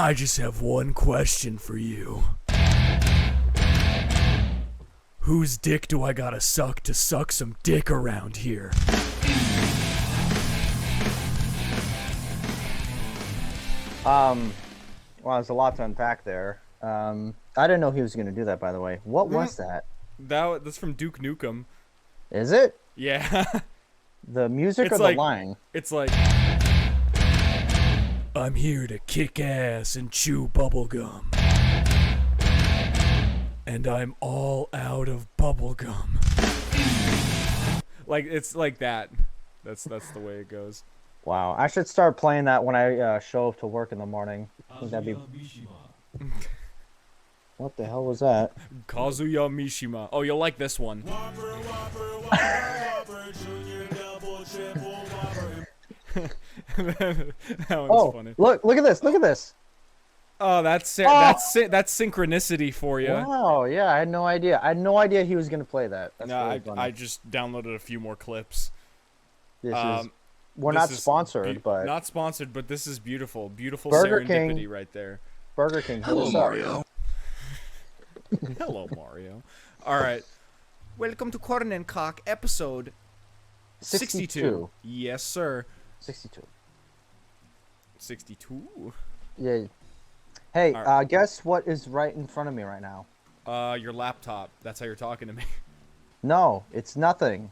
I just have one question for you. Whose dick do I gotta suck to suck some dick around here? Well, there's a lot to unpack there. I didn't know he was going to do that, by the way. What was that? That's from Duke Nukem. Is it? Yeah. The music It's or like- the line? It's like, I'm here to kick ass and chew bubblegum. And I'm all out of bubblegum. like it's like that. That's the way it goes. Wow. I should start playing that when I show up to work in the morning. I think that'd be... What the hell was that? Kazuya Mishima. Oh, you'll like this one. That one's funny. Look at this. Look at this. Oh, that's synchronicity for you. Wow, yeah, I had no idea. I had no idea he was going to play that. That's No, really funny. I just downloaded a few more clips. This is... We're This not is sponsored, but... Not sponsored, but this is beautiful. Beautiful Burger serendipity King. right there. Burger King. Hello, Mario. Hello, Mario. All right. Welcome to Korn and Kock, episode 62. Yes, sir. 62. 62? Yeah. Hey, All right. guess what is right in front of me right now? Your laptop. That's how you're talking to me. No, it's nothing.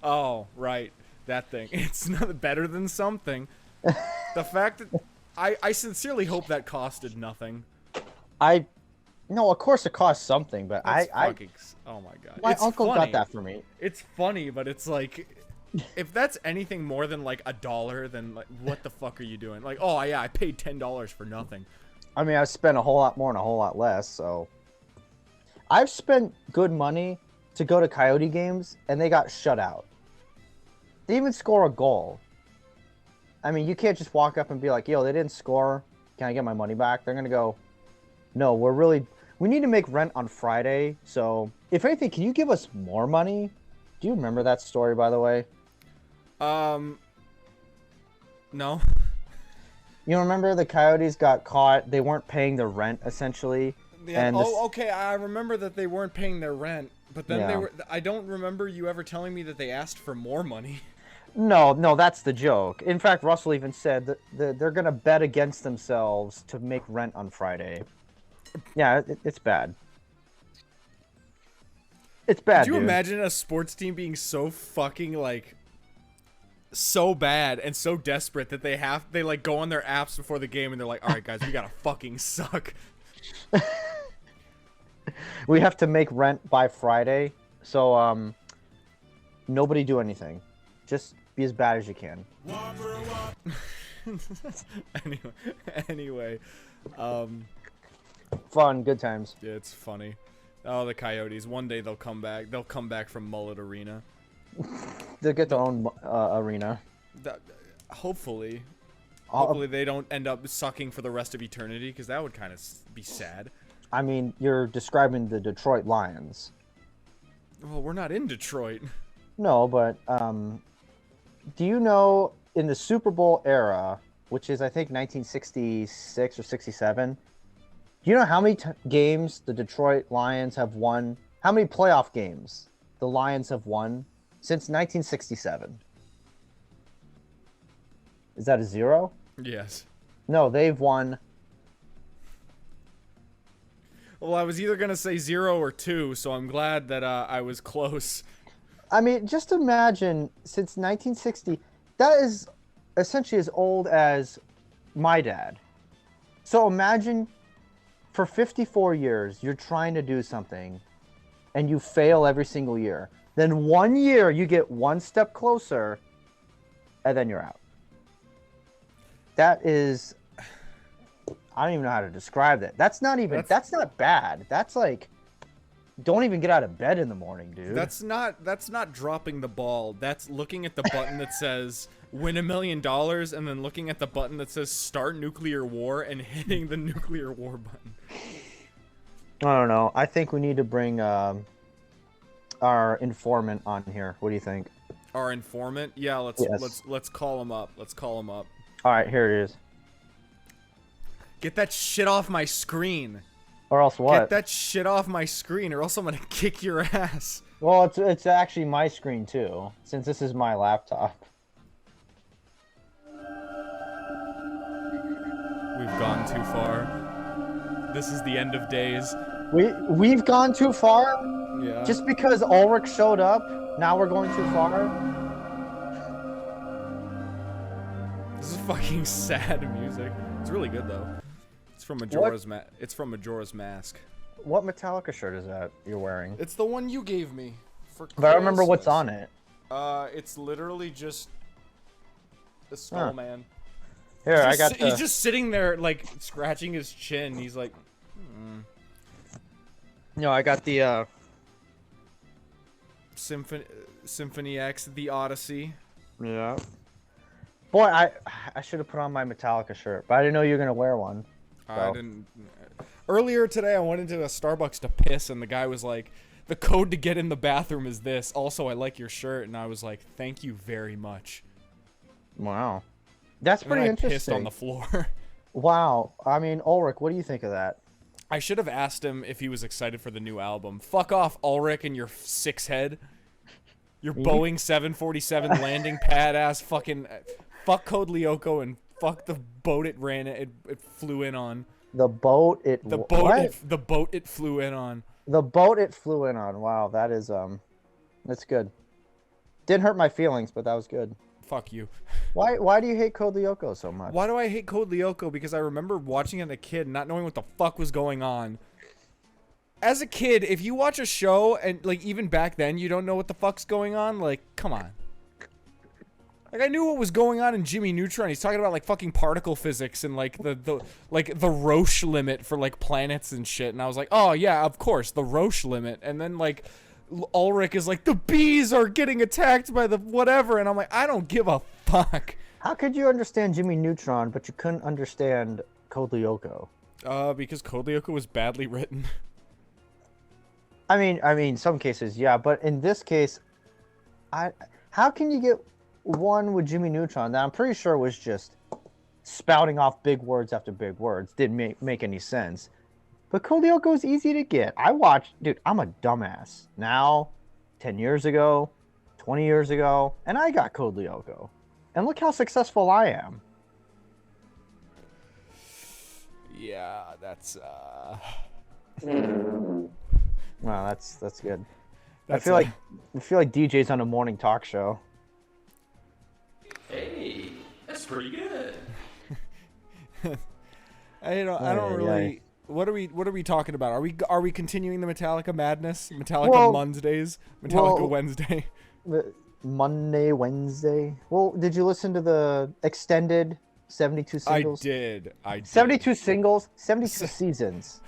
Oh, right. That thing. It's not better than something. The fact that... I sincerely hope that costed nothing. No, of course it costs something, but That's fucking... Oh my god. my It's uncle funny. got that for me. It's funny, but it's like... If that's anything more than like $1, then like, what the fuck are you doing? Like, oh yeah, I paid $10 for nothing. I mean, I've spent a whole lot more and a whole lot less, so... I've spent good money to go to Coyote games, and they got shut out. They even score a goal. I mean, you can't just walk up and be like, yo, they didn't score. Can I get my money back? They're going to go, no, we need to make rent on Friday. So if anything, can you give us more money? Do you remember that story, by the way? No. You remember the Coyotes got caught. They weren't paying their rent, essentially. Yeah. And Okay. I remember that they weren't paying their rent, but then Yeah. they were. I don't remember you ever telling me that they asked for more money. No, that's the joke. In fact, Russell even said that they're going to bet against themselves to make rent on Friday. Yeah, it's bad. It's bad, Could you dude. imagine a sports team being so fucking like so bad and so desperate that they like go on their apps before the game and they're like, all right guys, we gotta fucking suck. We have to make rent by Friday, so nobody do anything. Just be as bad as you can. Anyway, Fun, good times. yeah, it's funny. Oh, the Coyotes. One day they'll come back. They'll come back from Mullet Arena. They'll get their own arena. Hopefully. I'll- Hopefully they don't end up sucking for the rest of eternity, because that would kind of be sad. I mean, you're describing the Detroit Lions. Well, we're not in Detroit. No, but do you know in the Super Bowl era, which is I think 1966 or 67, do you know how many games the Detroit Lions have won? How many playoff games the Lions have won since 1967? Is that a zero? Yes. No, they've won. Well, I was either going to say 0 or 2, so I'm glad that I was close. I mean, just imagine since 1960, that is essentially as old as my dad. So imagine for 54 years, you're trying to do something and you fail every single year. Then 1 year, you get one step closer and then you're out. That is, I don't even know how to describe that. That's not bad. That's like, don't even get out of bed in the morning, dude. That's not dropping the ball. That's looking at the button that says win $1 million and then looking at the button that says start nuclear war and hitting the nuclear war button. I don't know. I think we need to bring our informant on here. What do you think? Our informant? Yeah, let's call him up. Let's call him up. All right, here it is. Get that shit off my screen. Or else what? Get that shit off my screen, or else I'm gonna kick your ass. Well, it's actually my screen too, since this is my laptop. We've gone too far. This is the end of days. We've gone too far? Yeah. Just because Ulrich showed up, now we're going too far? This is fucking sad music. It's really good though. It's from Majora's Mask. What Metallica shirt is that you're wearing? It's the one you gave me for But I don't remember what's Christmas. on it. It's literally just the Skull Man. Here, He's just sitting there, like, scratching his chin. He's like, No, I got the, Symphony X, The Odyssey. Yeah. Boy, I should have put on my Metallica shirt, but I didn't know you were going to wear one. So. I didn't... Earlier today, I went into a Starbucks to piss, and the guy was like, the code to get in the bathroom is this. Also, I like your shirt. And I was like, thank you very much. Wow. That's pretty interesting. I pissed on the floor. Wow. I mean, Ulrich, what do you think of that? I should have asked him if he was excited for the new album. Fuck off, Ulrich, and your six head. Your Boeing 747 landing pad ass fucking... Fuck Code Lyoko and fuck the boat it flew in on. The boat it... The boat it flew in on. The boat it flew in on. Wow, that is, that's good. Didn't hurt my feelings, but that was good. Fuck you. Why do you hate Code Lyoko so much? Why do I hate Code Lyoko? Because I remember watching it as a kid, not knowing what the fuck was going on. As a kid, if you watch a show and like even back then you don't know what the fuck's going on, like come on. Like I knew what was going on in Jimmy Neutron. He's talking about like fucking particle physics and like the Roche limit for like planets and shit. And I was like, oh yeah, of course, the Roche limit. And then like Ulrich is like, the bees are getting attacked by the whatever, and I'm like, I don't give a fuck. How could you understand Jimmy Neutron, but you couldn't understand Code Lyoko? Because Code Lyoko was badly written. I mean, some cases, yeah, but in this case, how can you get one with Jimmy Neutron that I'm pretty sure was just spouting off big words after big words, didn't make any sense. But Code Lyoko is easy to get. Dude, I'm a dumbass. Now, 10 years ago, 20 years ago, and I got Code Lyoko. And look how successful I am. Yeah, that's, Wow, that's good. I feel like DJ's on a morning talk show. Hey, that's pretty good. I don't really... What are we talking about? Are we continuing the Metallica madness? Metallica Mondays? Metallica Wednesday? Monday, Wednesday. Well, did you listen to the extended 72 singles? I did. 72 singles, 72 seasons.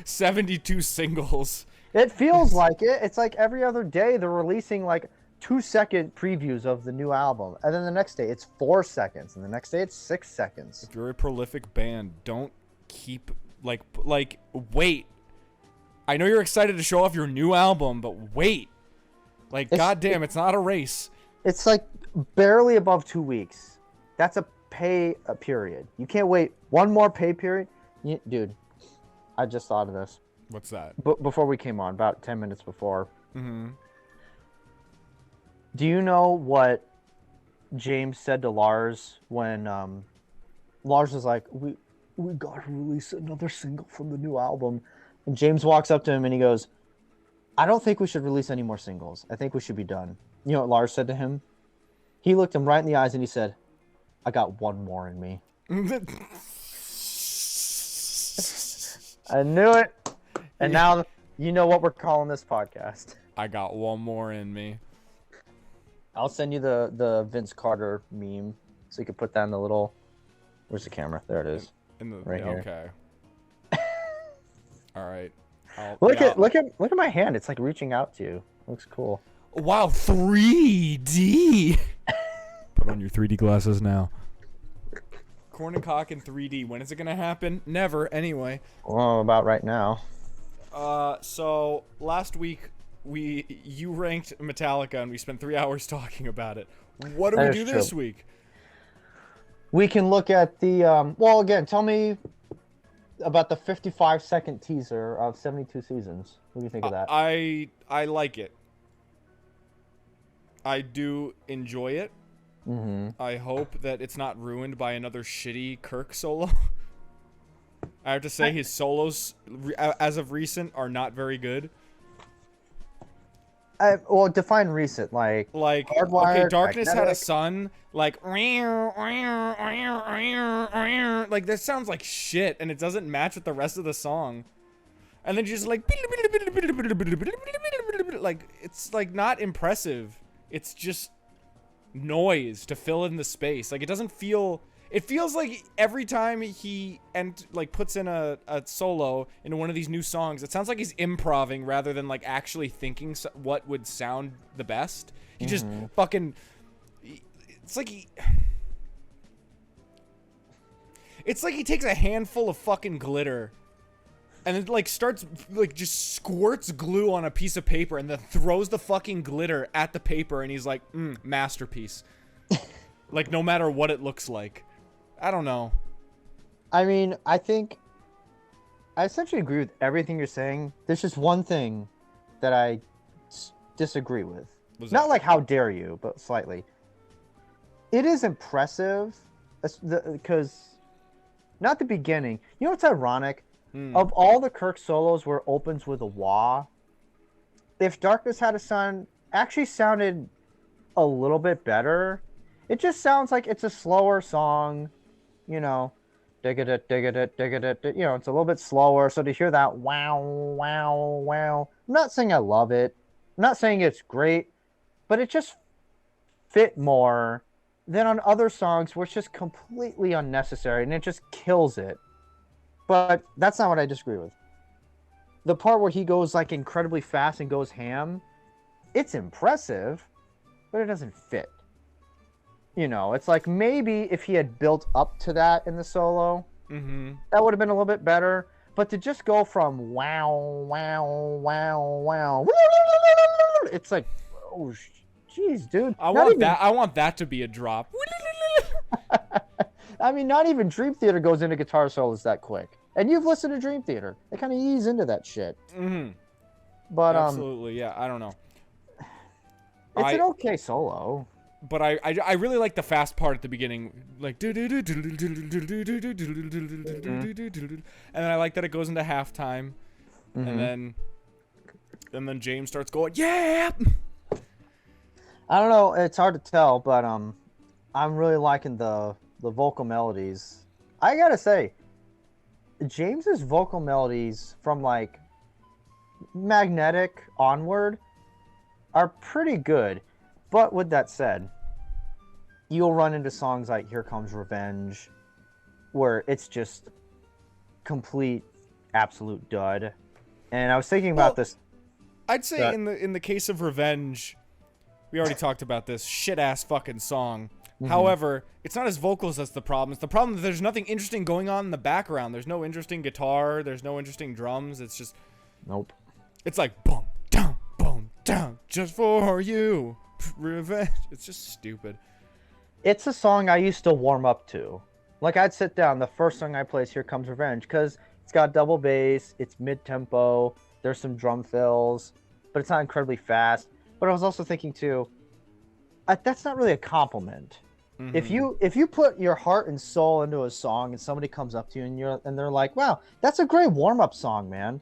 72 singles. It feels like it. It's like every other day they're releasing like 2-second previews of the new album. And then the next day it's 4 seconds. And the next day it's 6 seconds. If you're a prolific band, don't keep... Like, wait. I know you're excited to show off your new album, but wait. Like, goddamn, it's not a race. It's like barely above 2 weeks. That's a pay period. You can't wait one more pay period. Dude, I just thought of this. What's that? Before we came on, about 10 minutes before. Mm-hmm. Do you know what James said to Lars when Lars was like, we got to release another single from the new album. And James walks up to him and he goes, I don't think we should release any more singles. I think we should be done. You know what Lars said to him? He looked him right in the eyes and he said, I got one more in me. I knew it. And now you know what we're calling this podcast. I got one more in me. I'll send you the Vince Carter meme so you can put that in the little... Where's the camera? There it is. Right here. Okay. All right. Look at my hand. It's like reaching out to you. Looks cool. Wow, 3D. Put on your 3D glasses now. Korn and Kock in 3D. When is it gonna happen? Never. Anyway. Well, about right now. So last week you ranked Metallica and we spent 3 hours talking about it. What do That we is do this true. week? We can look at the well again. Tell me about the 55-second teaser of 72 seasons. What do you think of that? I like it. I do enjoy it. Mm-hmm. I hope that it's not ruined by another shitty Kirk solo. I have to say his solos, as of recent, are not very good. Well, define recent, like Like, Hardwired, okay, Darkness Had a Magnetic. Son, like that sounds like shit, and it doesn't match with the rest of the song. And then just like it's like not impressive. It's just noise to fill in the space. Like it doesn't feel. It feels like every time he puts in a solo into one of these new songs, it sounds like he's improvising rather than like actually thinking what would sound the best. He just fucking. It's like he takes a handful of fucking glitter, and then like starts like just squirts glue on a piece of paper, and then throws the fucking glitter at the paper, and he's like, masterpiece. Like no matter what it looks like. I don't know. I mean, I think I essentially agree with everything you're saying. There's just one thing that I disagree with. Not like how dare you, but slightly. It is impressive because not the beginning. You know what's ironic? Of all the Kirk solos where it opens with a wah, if Darkness Had a Son actually sounded a little bit better, it just sounds like it's a slower song. You know, dig-a-dit, dig-a-dit, dig-a-dit, you know, it's a little bit slower. So to hear that wow, wow, wow, I'm not saying I love it. I'm not saying it's great, but it just fit more than on other songs where it's just completely unnecessary and it just kills it. But that's not what I disagree with. The part where he goes like incredibly fast and goes ham, it's impressive, but it doesn't fit. You know, it's like maybe if he had built up to that in the solo, that would have been a little bit better. But to just go from wow, wow, wow, wow, it's like, oh, jeez, dude. I want that to be a drop. I mean, not even Dream Theater goes into guitar solos that quick. And you've listened to Dream Theater; they kind of ease into that shit. But absolutely, yeah. I don't know. It's an okay solo. But I really like the fast part at the beginning, like and then I like that it goes into halftime, and then James starts going, yeah. I don't know, it's hard to tell, but I'm really liking the vocal melodies. I gotta say, James's vocal melodies from like Magnetic onward are pretty good. But with that said, you'll run into songs like Here Comes Revenge, where it's just complete, absolute dud. And I was thinking about this. I'd say in the case of Revenge, we already talked about this shit-ass fucking song. However, it's not his vocals that's the problem. It's the problem that there's nothing interesting going on in the background. There's no interesting guitar. There's no interesting drums. It's just... Nope. It's like, boom, down, just for you. Revenge. It's just stupid. It's a song I used to warm up to. Like, I'd sit down, the first song I play is Here Comes Revenge, because it's got double bass, it's mid-tempo, there's some drum fills, but it's not incredibly fast. But I was also thinking, too, that's not really a compliment. If you put your heart and soul into a song and somebody comes up to you and they're like, wow, that's a great warm-up song, man.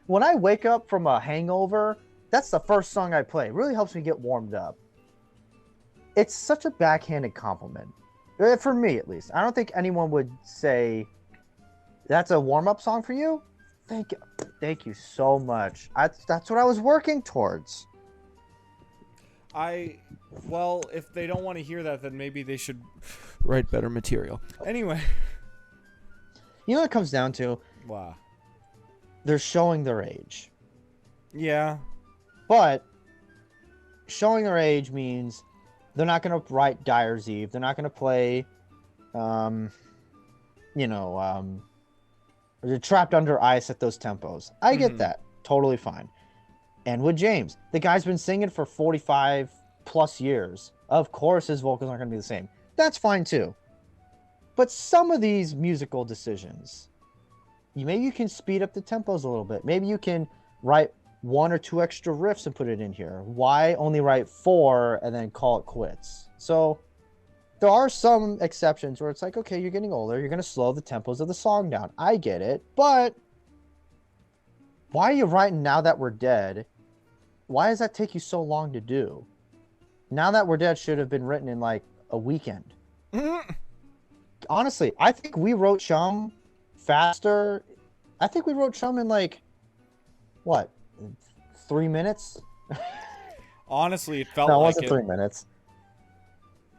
When I wake up from a hangover, that's the first song I play. It really helps me get warmed up. It's such a backhanded compliment. For me, at least. I don't think anyone would say, that's a warm-up song for you? Thank you. Thank you so much. That's what I was working towards. Well, if they don't want to hear that, then maybe they should write better material. Anyway. You know what it comes down to? Wow. They're showing their age. Yeah. But showing their age means they're not going to write Dyer's Eve. They're not going to play, they're trapped under ice at those tempos. I get that. Totally fine. And with James, the guy's been singing for 45 plus years. Of course, his vocals aren't going to be the same. That's fine too. But some of these musical decisions, maybe you can speed up the tempos a little bit. Maybe you can write 1 or 2 extra riffs and put it in here. Why only write 4 and then call it quits? So there are some exceptions where it's like, okay, you're getting older. You're going to slow the tempos of the song down. I get it. But why are you writing Now That We're Dead? Why does that take you so long to do? Now That We're Dead should have been written in like a weekend. Honestly, I think we wrote Chum faster. I think we wrote Chum in like, what, 3 minutes? Honestly, it felt No, it like wasn't 3 minutes.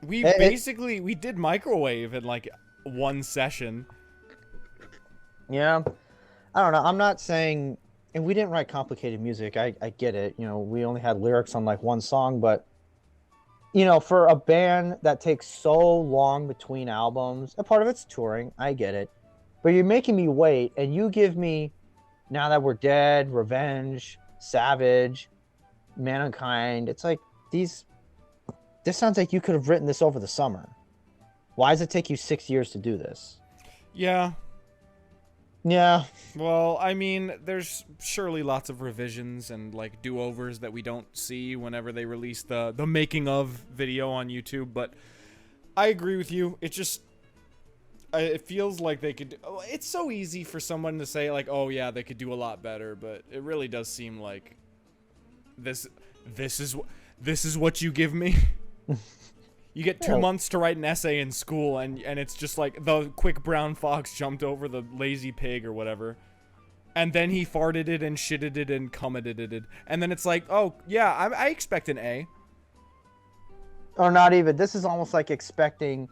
We basically we did microwave in like 1 session. Yeah. I don't know. I'm not saying, and we didn't write complicated music. I get it. You know, we only had lyrics on like 1 song, but you know, for a band that takes so long between albums, and part of it's touring, I get it. But you're making me wait, and you give me Now That We're Dead, Revenge, Savage, Mankind. It's like this sounds like you could have written this over the summer. Why does it take you 6 years to do this? Yeah. Yeah. Well, I mean, there's surely lots of revisions and like do-overs that we don't see whenever they release the making of video on YouTube, but I agree with you. It just it feels like they could. It's so easy for someone to say like, "Oh yeah, they could do a lot better," but it really does seem like this is what you give me. You get 2 months to write an essay in school, and it's just like the quick brown fox jumped over the lazy pig or whatever, and then he farted it and shitted it and cummited it, and then it's like, oh yeah, I expect an A. Or not even. This is almost like expecting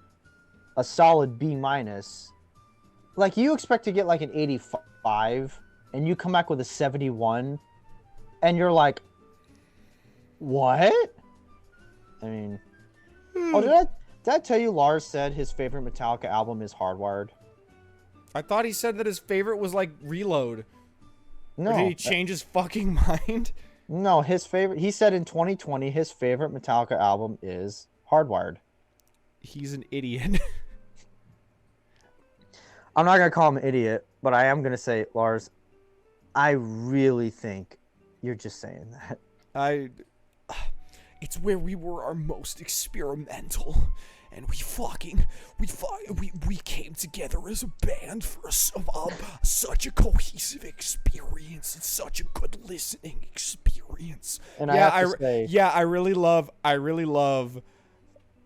a solid B minus. Like you expect to get like an 85, and you come back with a 71, and you're like, what? I mean. Oh, did I tell you Lars said his favorite Metallica album is Hardwired? I thought he said that his favorite was like Reload. No. Or did he change his fucking mind? No, his favorite. He said in 2020 his favorite Metallica album is Hardwired. He's an idiot. I'm not gonna call him an idiot, but I am gonna say, Lars, I really think you're just saying that. It's where we were our most experimental, and we came together as a band for such a cohesive experience and such a good listening experience. And Yeah, I have to say,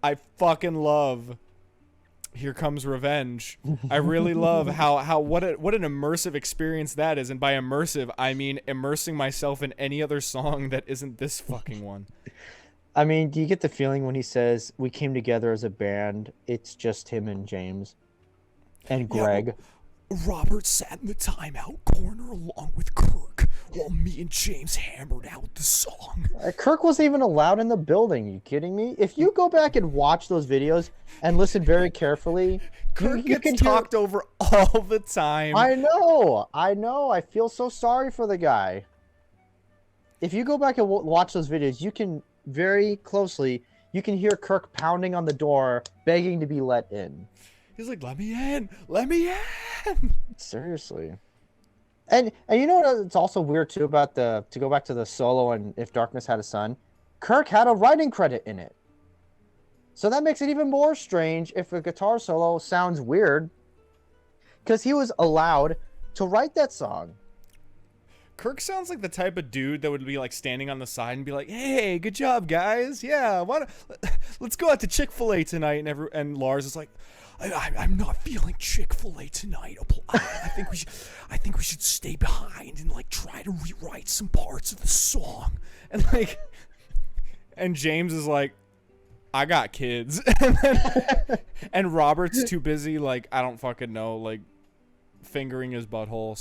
I fucking love Here Comes Revenge. I really love how what an immersive experience that is, and by immersive I mean immersing myself in any other song that isn't this fucking one. I mean, do you get the feeling when he says we came together as a band, it's just him and James and Greg? Yeah, Robert sat in the timeout corner along with Kirk while me and James hammered out the song. Kirk wasn't even allowed in the building. Are you kidding me? If you go back and watch those videos and listen very carefully, Kirk gets talked over all the time. I know. I feel so sorry for the guy. If you go back and watch those videos, you can very closely, you can hear Kirk pounding on the door, begging to be let in. He's like, let me in, let me in. Seriously. And you know what? It's also weird too about to go back to the solo and If Darkness Had a Son. Kirk had a writing credit in it, so that makes it even more strange if a guitar solo sounds weird, because he was allowed to write that song. Kirk sounds like the type of dude that would be like standing on the side and be like, "Hey, good job, guys. Yeah, let's go out to Chick-fil-A tonight." And Lars is like, I'm not feeling Chick-fil-A tonight. I think we should stay behind and like try to rewrite some parts of the song. And James is like, "I got kids," and Robert's too busy, like, I don't fucking know, like, fingering his butthole.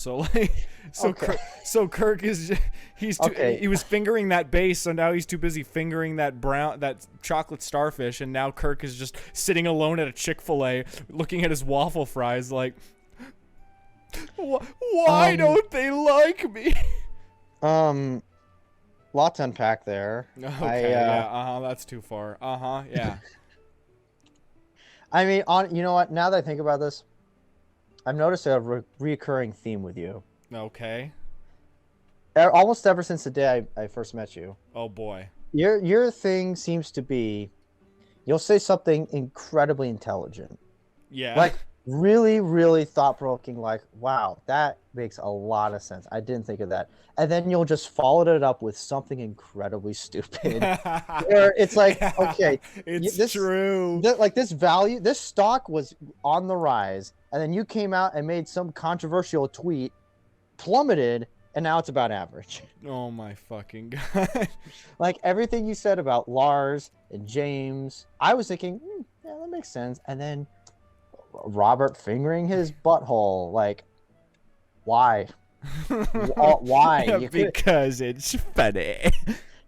So Kirk is he was fingering that bass, so now he's too busy fingering that chocolate starfish, and now Kirk is just sitting alone at a Chick-fil-A looking at his waffle fries like, why don't they like me? lot to unpack there. Okay, yeah, that's too far. Yeah. I mean, you know what? Now that I think about this, I've noticed a reoccurring theme with you. Okay. Almost ever since the day I first met you. Oh boy. Your thing seems to be, you'll say something incredibly intelligent. Yeah. Like, really, really thought-provoking, like, wow, that makes a lot of sense. I didn't think of that. And then you'll just follow it up with something incredibly stupid. Where it's like, okay, it's true. Like, this stock was on the rise, and then you came out and made some controversial tweet, plummeted, and now it's about average. Oh my fucking god. Like, everything you said about Lars and James, I was thinking, yeah, that makes sense. And then Robert fingering his butthole, like, why? Why? Because it's funny.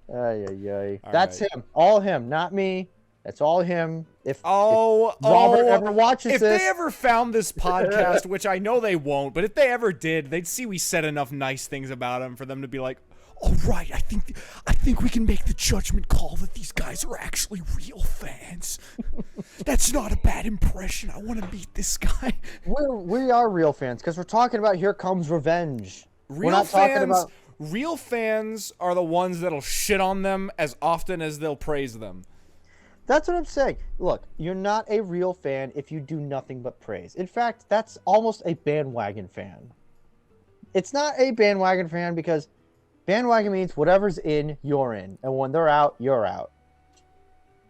That's him. All him, not me. That's all him. If Robert ever watches if this, they ever found this podcast, which I know they won't, but if they ever did, they'd see we said enough nice things about him for them to be like, all right, I think we can make the judgment call that these guys are actually real fans. That's not a bad impression. I want to meet this guy. we are real fans because we're talking about Here Comes Revenge. Real we're not fans, talking about. Real fans are the ones that'll shit on them as often as they'll praise them. That's what I'm saying. Look, you're not a real fan if you do nothing but praise. In fact, that's almost a bandwagon fan. It's not a bandwagon fan because bandwagon means whatever's in, you're in. And when they're out, you're out.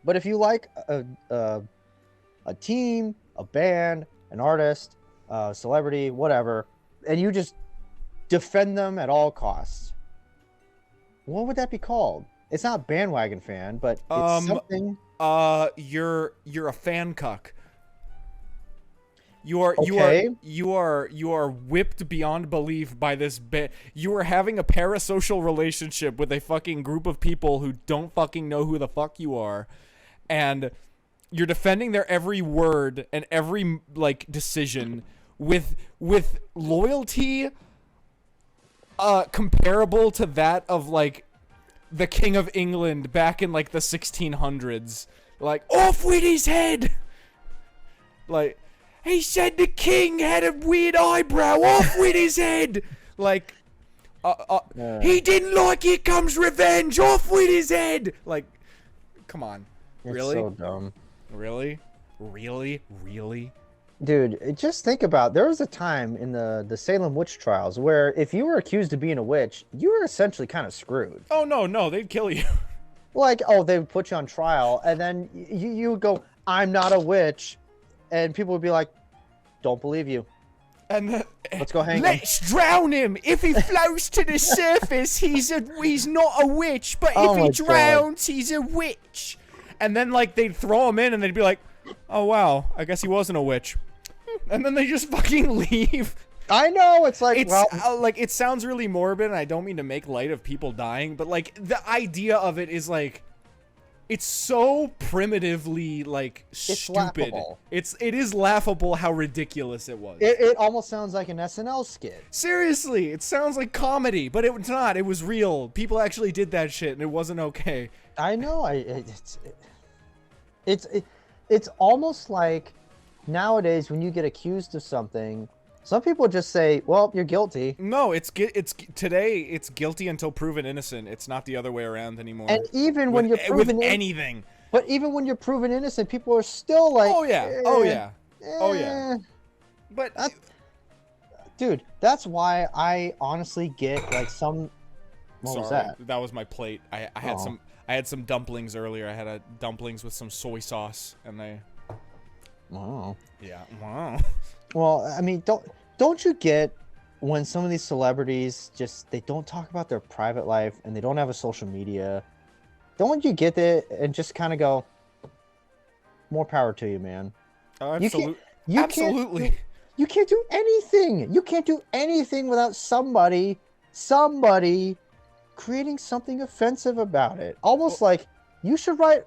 But if you like a team, a band, an artist, a celebrity, whatever, and you just defend them at all costs, what would that be called? It's not bandwagon fan, but it's something. You're a fan cuck. You are whipped beyond belief by this bit. You are having a parasocial relationship with a fucking group of people who don't fucking know who the fuck you are, and you're defending their every word and every like decision with loyalty comparable to that of like the King of England back in like the 1600s. Like, off with his head! Like, he said the king had a weird eyebrow. Off with his head. Like, he didn't like Here Comes Revenge. Off with his head. Like, come on. Really? It's so dumb. Really? Really? Dude, just think about, there was a time in the Salem witch trials where if you were accused of being a witch, you were essentially kind of screwed. Oh, no, they'd kill you. Like, they would put you on trial, and then you would go, I'm not a witch, and people would be like, don't believe you. And let's go hang him. Let's drown him. If he floats to the surface, he's not a witch, but if he drowns, he's a witch. And then, like, they'd throw him in, and they'd be like, oh, wow, I guess he wasn't a witch. And then they just fucking leave. I know, it's like, like, it sounds really morbid, and I don't mean to make light of people dying, but, like, the idea of it is, like, it's so primitively, like, stupid. Laughable. It is laughable how ridiculous it was. It almost sounds like an SNL skit. Seriously, it sounds like comedy, but it's not. It was real. People actually did that shit, and it wasn't okay. I know. It's almost like nowadays when you get accused of something, some people just say, well, you're guilty. No, today it's guilty until proven innocent. It's not the other way around anymore. And even when you're proven anything. But even when you're proven innocent, people are still like, oh yeah. But dude, that's why I honestly get like some. What was that? That was my plate. I had some dumplings earlier. I had dumplings with some soy sauce, and they. Wow. Yeah. Wow. Well, I mean, don't you get when some of these celebrities they don't talk about their private life and they don't have a social media? Don't you get it and just kind of go, more power to you, man? Absolutely. You can't do anything. You can't do anything without somebody creating something offensive about it. Almost like you should write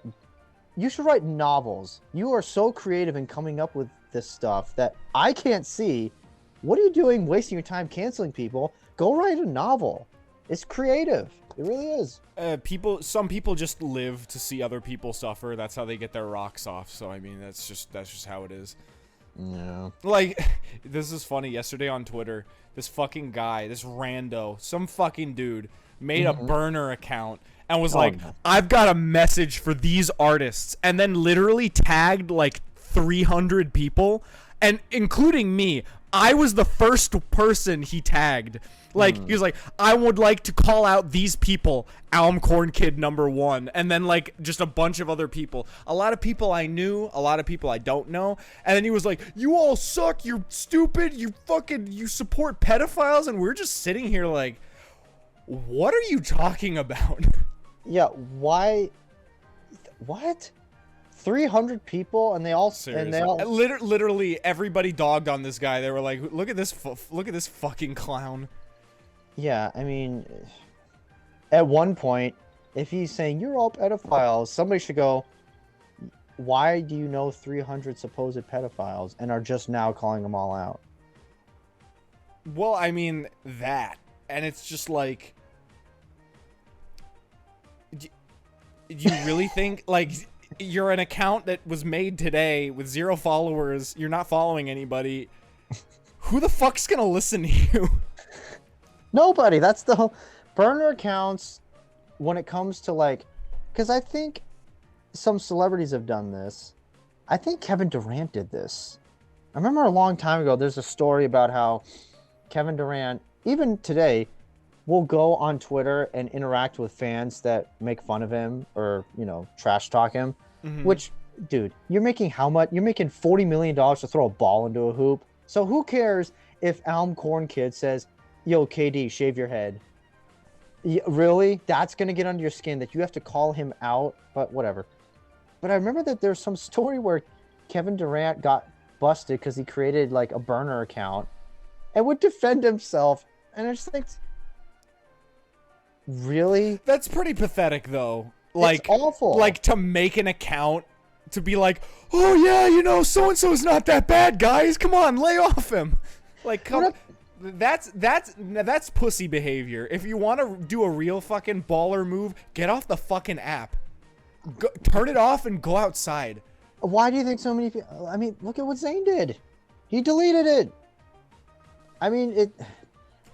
novels. You are so creative in coming up with this stuff that I can't see. What are you doing wasting your time canceling people? Go write a novel. It's creative. It really is. Some people just live to see other people suffer. That's how they get their rocks off. So I mean, that's just how it is. Yeah. Like, this is funny. Yesterday on Twitter, this fucking guy, this rando, some fucking dude, made a burner account and was like, no. I've got a message for these artists, and then literally tagged like 300 people, and including me. I was the first person he tagged. Like, he was like, I would like to call out these people, Corn Kid #1, and then like just a bunch of other people. A lot of people I knew, a lot of people I don't know. And then he was like, you all suck, you're stupid, you support pedophiles. And we're just sitting here like, what are you talking about? Yeah, why? What? 300 people, and they all literally everybody dogged on this guy. They were like, look at this fucking clown. Yeah, I mean, at one point, if he's saying you're all pedophiles, somebody should go, why do you know 300 supposed pedophiles and are just now calling them all out? Well, I mean, that. And it's just like, do you really think, like, you're an account that was made today with 0 followers, you're not following anybody, who the fuck's gonna listen to you? Nobody. That's the whole burner accounts when it comes to like, because I think some celebrities have done this. I think Kevin Durant did this. I remember a long time ago, there's a story about how Kevin Durant, even today, will go on Twitter and interact with fans that make fun of him or, you know, trash talk him. Which, dude, you're making how much? You're making $40 million to throw a ball into a hoop. So who cares if Korn Kid says, yo, KD, shave your head? Really? That's going to get under your skin that you have to call him out? But whatever. But I remember that there's some story where Kevin Durant got busted because he created like a burner account and would defend himself. And I just think, really? That's pretty pathetic, though. Like, it's awful. Like, to make an account to be like, oh yeah, you know, so and so's not that bad, guys. Come on, lay off him. Like, come. That's pussy behavior. If you want to do a real fucking baller move, get off the fucking app. Turn it off and go outside. Why do you think so many people? I mean, look at what Zayn did. He deleted it. I mean,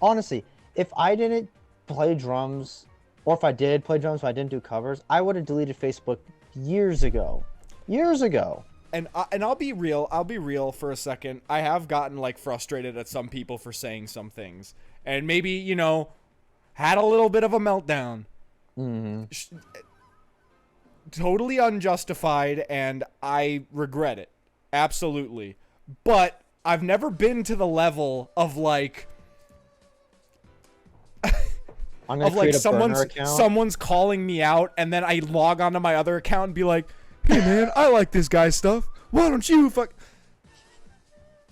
honestly, if I didn't play drums, or if I did play drums but I didn't do covers, I would have deleted Facebook years ago. Years ago. And I'll be real for a second. I have gotten like frustrated at some people for saying some things, and maybe, you know, had a little bit of a meltdown. Totally unjustified, and I regret it. Absolutely. But I've never been to the level of like I'm gonna create a burner account. Someone's calling me out, and then I log onto my other account and be like, hey man, I like this guy's stuff. Why don't you fuck?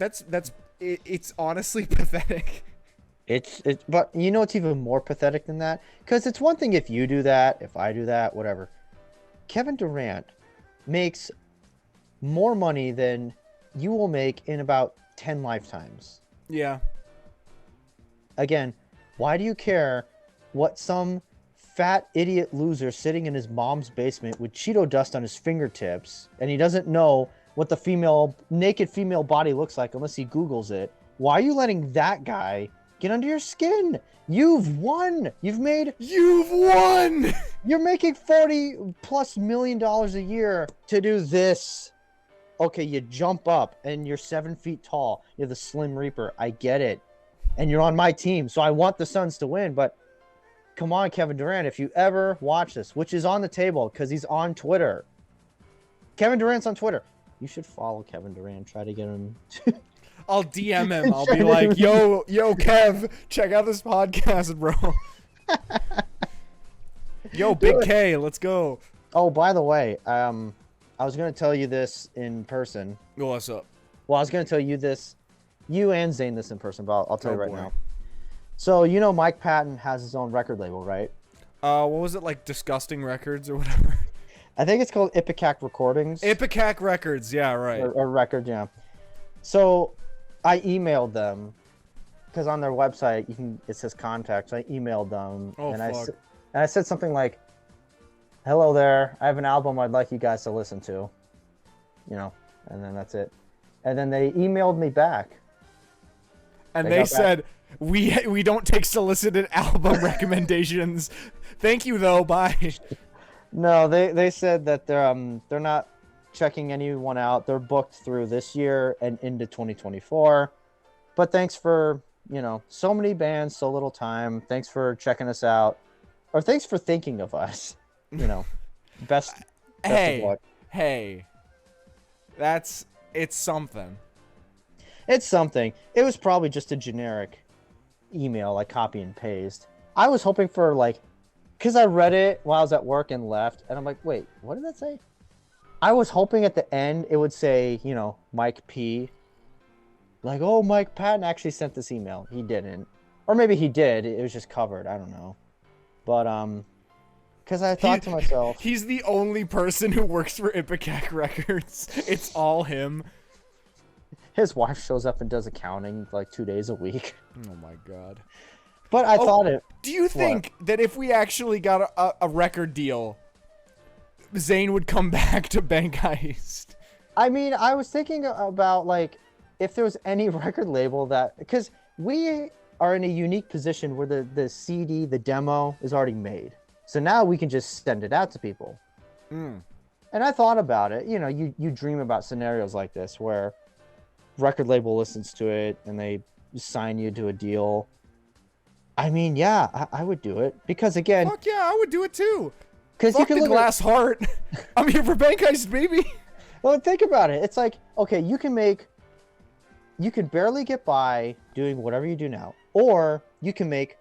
It's honestly pathetic. It's but you know what's even more pathetic than that? Because it's one thing if you do that, if I do that, whatever. Kevin Durant makes more money than you will make in about 10 lifetimes. Yeah. Again, why do you care what some fat idiot loser sitting in his mom's basement with Cheeto dust on his fingertips, and he doesn't know what the naked female body looks like unless he Googles it? Why are you letting that guy get under your skin? You've won. You've won. You're making $40+ million a year to do this. Okay, you jump up and you're 7 feet tall. You're the Slim Reaper. I get it. And you're on my team, so I want the Suns to win, but come on, Kevin Durant, if you ever watch this, which is on the table because he's on Twitter. Kevin Durant's on Twitter. You should follow Kevin Durant. Try to get him. I'll DM him. I'll be like, yo, Kev, check out this podcast, bro. Yo, Big K, let's go. Oh, by the way, I was going to tell you this in person. What's up? Well, I was going to tell you this, you and Zane this in person, but I'll tell you right boy. now. So, you know Mike Patton has his own record label, right? What was it, like Disgusting Records or whatever? I think it's called Ipecac Recordings. Ipecac Records, yeah, right. Or record, yeah. So, I emailed them because on their website it says contact. So I emailed them Oh, and fuck. I said something like, "Hello there, I have an album I'd like you guys to listen to," and then that's it. And then they emailed me back. And They they got back- said, we don't take solicited album recommendations. Thank you though. Bye. No, they said that they're not checking anyone out. They're booked through this year and into 2024. But thanks for, so many bands, so little time. Thanks for checking us out. Or thanks for thinking of us. Best of luck. Hey. It's something. It's something. It was probably just a generic email, like copy and paste. I was hoping for because I read it while I was at work and left, and I'm like, wait, what did that say? I was hoping at the end it would say, Mike P. Like, oh, Mike Patton actually sent this email. He didn't. Or maybe he did. It was just covered. I don't know. But, because I thought to myself... He's the only person who works for Ipecac Records. It's all him. His wife shows up and does accounting 2 days a week. Oh my god. But I thought it... Do you think that if we actually got a record deal, Zayn would come back to Bank Heist? I mean, I was thinking about, if there was any record label that... Because we are in a unique position where the CD, the demo, is already made. So now we can just send it out to people. Mm. And I thought about it. You dream about scenarios like this where record label listens to it and they sign you to a deal. I mean, yeah, I would do it. Because, again... Fuck yeah, I would do it too. Because you Fuck can the look glass heart. I'm here for Bank Heist, baby. Well, think about it. It's like, okay, you can barely get by doing whatever you do now, or you can make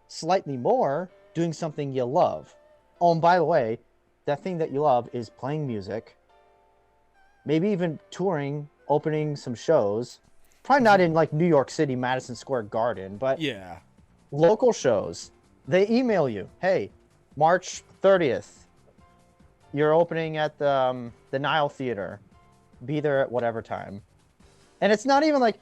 slightly more doing something you love. Oh, and by the way, that thing that you love is playing music, maybe even touring, opening some shows. Probably not in New York City, Madison Square Garden, but Yeah. local shows. They email you, hey, March 30th, you're opening at the Nile Theater. Be there at whatever time. And it's not even like,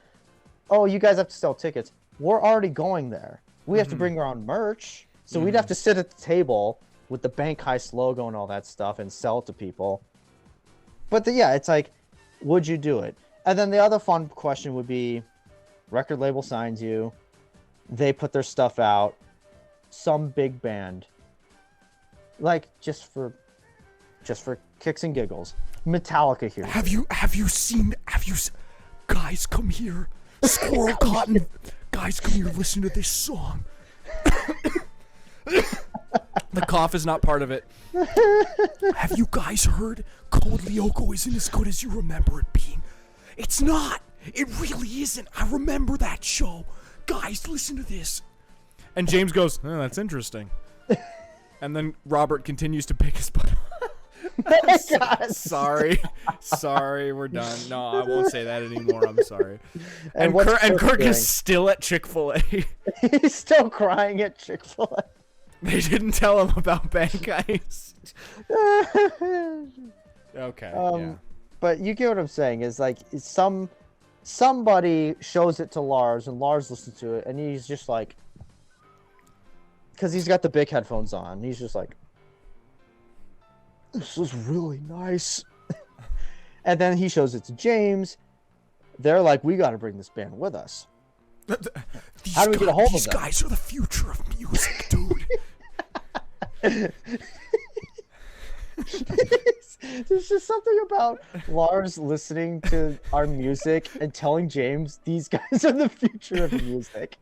oh, you guys have to sell tickets. We're already going there. We have to bring our own merch. So we'd have to sit at the table with the Bank Heist logo and all that stuff and sell it to people. But yeah, it's like, would you do it? And then the other fun question would be, record label signs you. They put their stuff out. Some big band. Just for kicks and giggles. Metallica here. Have you seen guys come here? Squirrel Cotton. Guys come here, listen to this song. The cough is not part of it. Have you guys heard Code Lyoko isn't as good as you remember it being? It's not. It really isn't. I remember that show. Guys, listen to this. And James goes, oh, that's interesting. And then Robert continues to pick his butt. Sorry, we're done. No, I won't say that anymore. I'm sorry. And Kirk is still at Chick-fil-A. He's still crying at Chick-fil-A. They didn't tell him about Bank Heist. Okay. Yeah. But you get what I'm saying, is somebody shows it to Lars and Lars listens to it and he's just like, because he's got the big headphones on, he's just like, this is really nice. And then he shows it to James. They're like, we got to bring this band with us. How do we get a hold of them? These guys are the future of music, dude. There's just something about Lars listening to our music and telling James these guys are the future of music.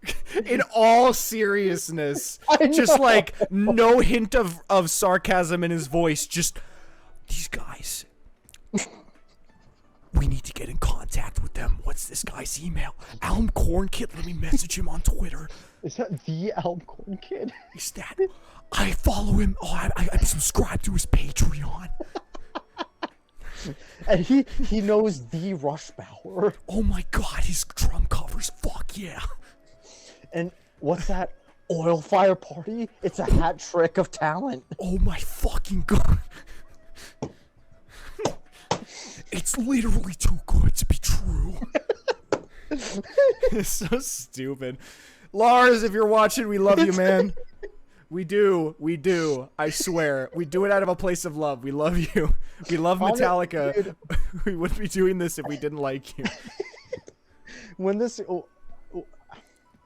In all seriousness, I just know. no hint of sarcasm in his voice. Just These guys. We need to get in contact with them. What's this guy's email? Alm Corn Kid. Let me message him on Twitter. Is that the Elmcorn Kid? Is that? I follow him. Oh, I'm subscribed to his Patreon. And he knows the Rushbauer. Oh my god, his drum covers. Fuck yeah. And what's that? Oil Fire Party? It's a hat trick of talent. Oh my fucking god. It's literally too good to be true. It's so stupid. Lars, if you're watching, we love you, man. We do. I swear. We do it out of a place of love. We love you. We love Metallica. We wouldn't be doing this if we didn't like you. When this,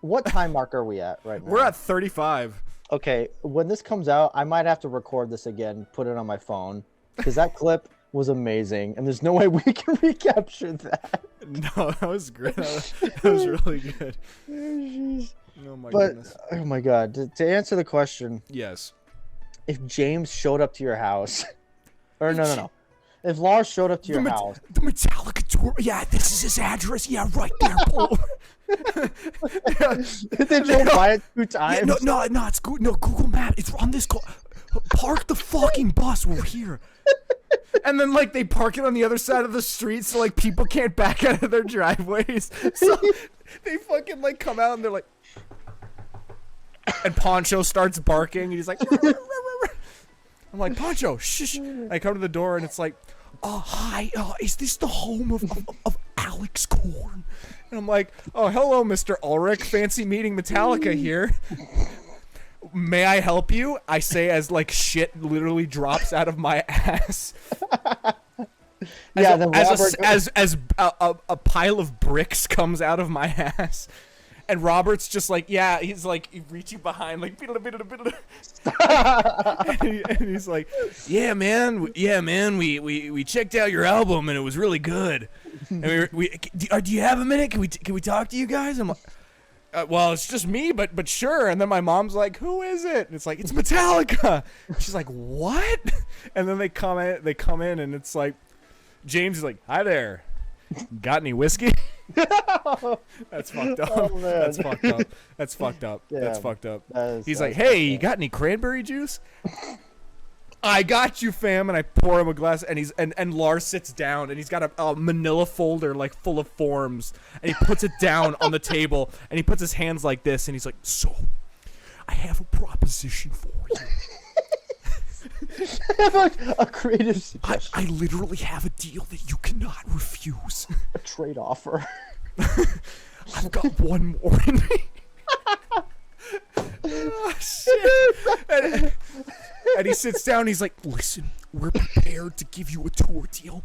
what time mark are we at right now? We're at 35. Okay, when this comes out, I might have to record this again, put it on my phone, because that clip was amazing, and there's no way we can recapture that. No, that was great. That was really good. Oh my goodness. Oh my god, to answer the question, Yes. if James showed up to your house, or no. If Lars showed up to your house. The Metallica tour. Yeah, this is his address. Yeah, right there. Pull. They drove by it 2 times. Yeah, no, it's good. No, Google Maps. It's on this car. Park the fucking bus. We're here. And then, like, they park it on the other side of the street so, like, people can't back out of their driveways. So they fucking, like, come out and they're like... And Poncho starts barking and he's like... I'm like, Poncho, shh. I come to the door and it's like... Hi, is this the home of Alex Korn? And I'm like, oh, hello, Mr. Ulrich. Fancy meeting Metallica here. May I help you? I say as, like, shit literally drops out of my ass. As a pile of bricks comes out of my ass. And Robert's just like, yeah, he's like reaching behind, like, and he's like, yeah, man, we checked out your album and it was really good. And do you have a minute? Can we talk to you guys? I'm like, well, it's just me, but sure. And then my mom's like, who is it? And it's like, it's Metallica. She's like, what? And then they come in, and it's like, James is like, hi there. Got any whiskey? That's fucked up. Oh, man. That's fucked up. That's fucked up. Yeah, That's fucked up. He's like, that's hey, fucked you up. got any cranberry juice? I got you, fam. And I pour him a glass, and Lars sits down, and he's got a manila folder, like, full of forms, and he puts it down on the table, and he puts his hands like this, and he's like, So, I have a proposition for you. I have a creative suggestion. I literally have a deal that you cannot refuse. A trade offer. I've got one more in me. oh, shit. And he sits down, he's like, Listen, we're prepared to give you a tour deal.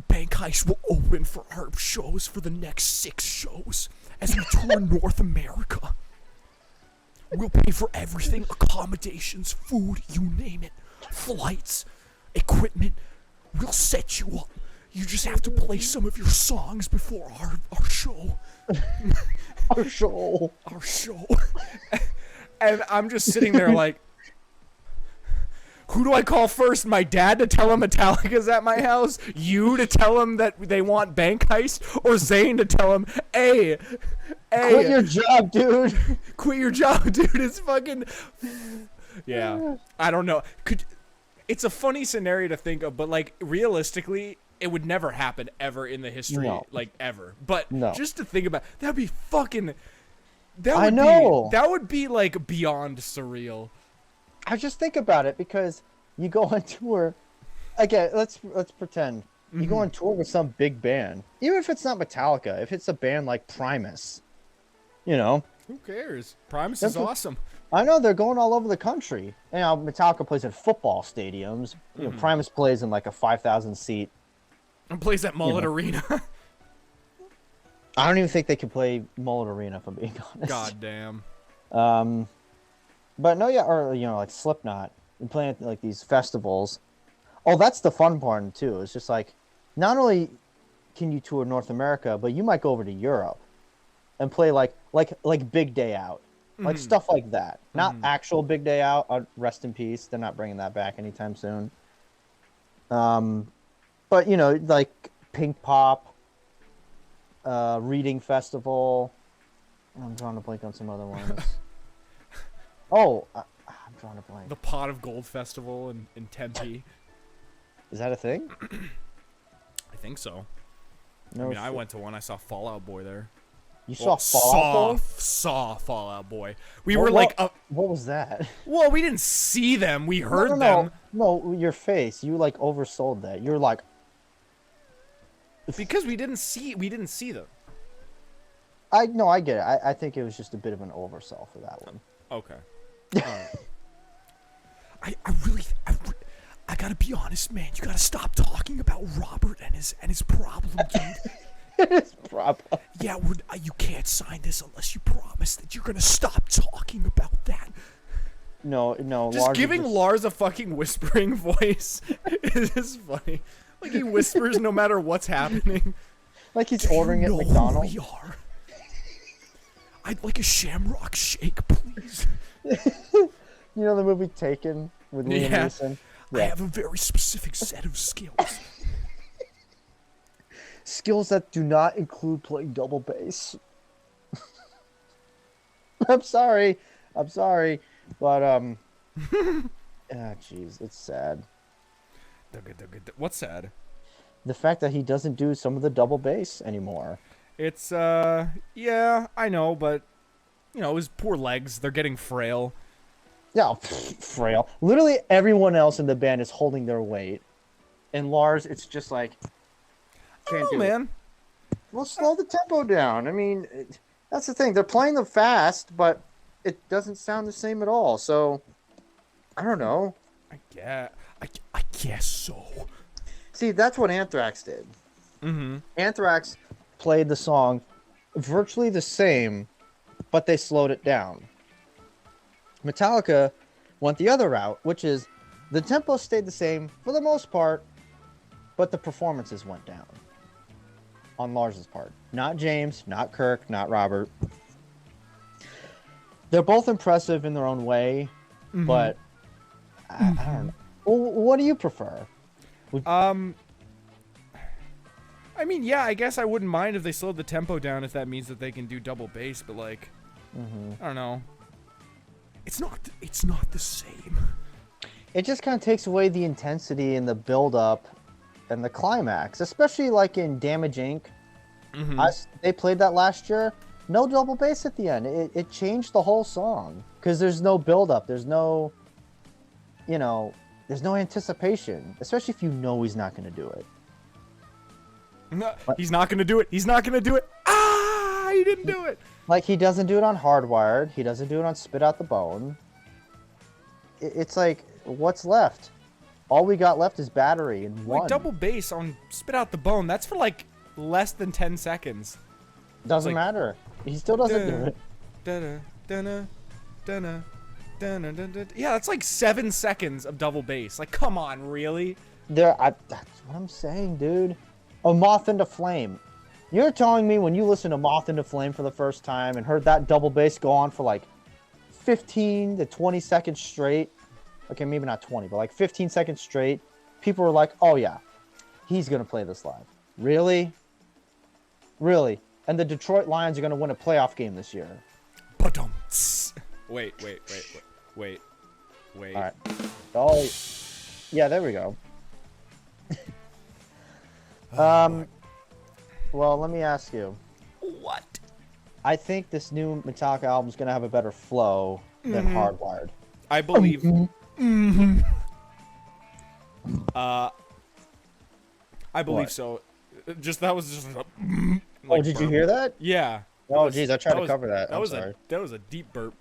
Bank Heist will open for our shows for the next 6 shows as we tour North America. We'll pay for everything, accommodations, food, you name it, flights, equipment. We'll set you up. You just have to play some of your songs before our show. Our show. Our show. and I'm just sitting there like, who do I call first? My dad to tell him Metallica's at my house? You to tell him that they want Bank Heist? Or Zane to tell him, hey, Quit your job, dude. Quit your job, dude. It's fucking... Yeah. I don't know. It's a funny scenario to think of, but, like, realistically, it would never happen ever in the history. No. Like, ever. But No. just to think about... That'd be fucking... I know. That would be, like, beyond surreal. I just think about it because you go on tour. Again, let's pretend you go on tour with some big band, even if it's not Metallica. If it's a band like Primus, you know. Who cares? Primus is awesome. I know they're going all over the country. You know, Metallica plays in football stadiums. You know, Primus plays in like a 5,000 seat. And plays at Mullet Arena. I don't even think they can play Mullet Arena, if I'm being honest. God damn. But no, yeah, or you know, like Slipknot and playing at like these festivals. Oh, that's the fun part too. It's just like, not only can you tour North America, but you might go over to Europe and play like Big Day Out, like stuff like that. Not actual Big Day Out. Rest in peace. They're not bringing that back anytime soon. But you know, like Pink Pop, Reading Festival. I'm trying to blank on some other ones. Oh, I'm drawing a blank. The Pot of Gold Festival in Tempe. Is that a thing? I think so. No, I mean, I went to one. I saw Fall Out Boy there. You saw Fall Out Boy? Saw Fall Out Boy. We What- were like, what was that? well, we didn't see them. We heard No, them. no, your face. You like oversold that. You're like, Because we didn't see them. I get it. I think it was just a bit of an oversell for that one. Okay. All right. I gotta be honest, man. You gotta stop talking about Robert and his problem, dude. It's problem. Yeah, you can't sign this unless you promise that you're gonna stop talking about that. No. Just Lars giving Lars a fucking whispering voice is funny. Like he whispers no matter what's happening. like he's ordering at Who McDonald's. we are? I'd like a Shamrock Shake, please. You know the movie Taken with Liam Yeah. Neeson? I have a very specific set of skills. Skills that do not include playing double bass. I'm sorry, but jeez, it's sad. What's sad? The fact that he doesn't do some of the double bass anymore. It's yeah, I know, but you know, his poor legs, they're getting frail. Yeah, frail. Literally everyone else in the band is holding their weight, and Lars, it's just like, can't do it. Man. Well, slow the tempo down. I mean, that's the thing. They're playing them fast, but it doesn't sound the same at all. So, I don't know. I guess so. See, that's what Anthrax did. Mm-hmm. Anthrax played the song virtually the same, but they slowed it down. Metallica went the other route, which is the tempo stayed the same for the most part, but the performances went down on Lars's part. Not James, not Kirk, not Robert. They're both impressive in their own way, but I don't know. Well, what do you prefer? I mean, yeah, I guess I wouldn't mind if they slowed the tempo down if that means that they can do double bass, but like, I don't know. It's not the same. It just kind of takes away the intensity and the build-up and the climax, especially like in Damage Inc. They played that last year. No double bass at the end. It changed the whole song because there's no build-up. There's no, there's no anticipation, especially if you know he's not going to do it. No, he's not gonna do it. He's not gonna do it. Ah, he didn't do it. Like he doesn't do it on Hardwired. He doesn't do it on Spit Out the Bone. It's like, what's left? All we got left is battery and one. Like double bass on Spit Out the Bone. That's for like less than 10 seconds. Doesn't like, matter. He still doesn't do it. Yeah, that's like 7 seconds of double bass. Like, come on, really? That's what I'm saying, dude. A Moth into Flame. You're telling me when you listen to Moth into Flame for the first time and heard that double bass go on for like 15 to 20 seconds straight. Okay, maybe not 20, but like 15 seconds straight. People were like, oh yeah, he's going to play this live. Really? Really? And the Detroit Lions are going to win a playoff game this year. Wait. All right. Oh, yeah, there we go. Well, let me ask you. What? I think this new Metallica album is going to have a better flow than Hardwired. I believe. I believe so. That was just. Like, did you hear that? Yeah. Oh, geez, I tried to cover that. That I'm was sorry. that was a deep burp.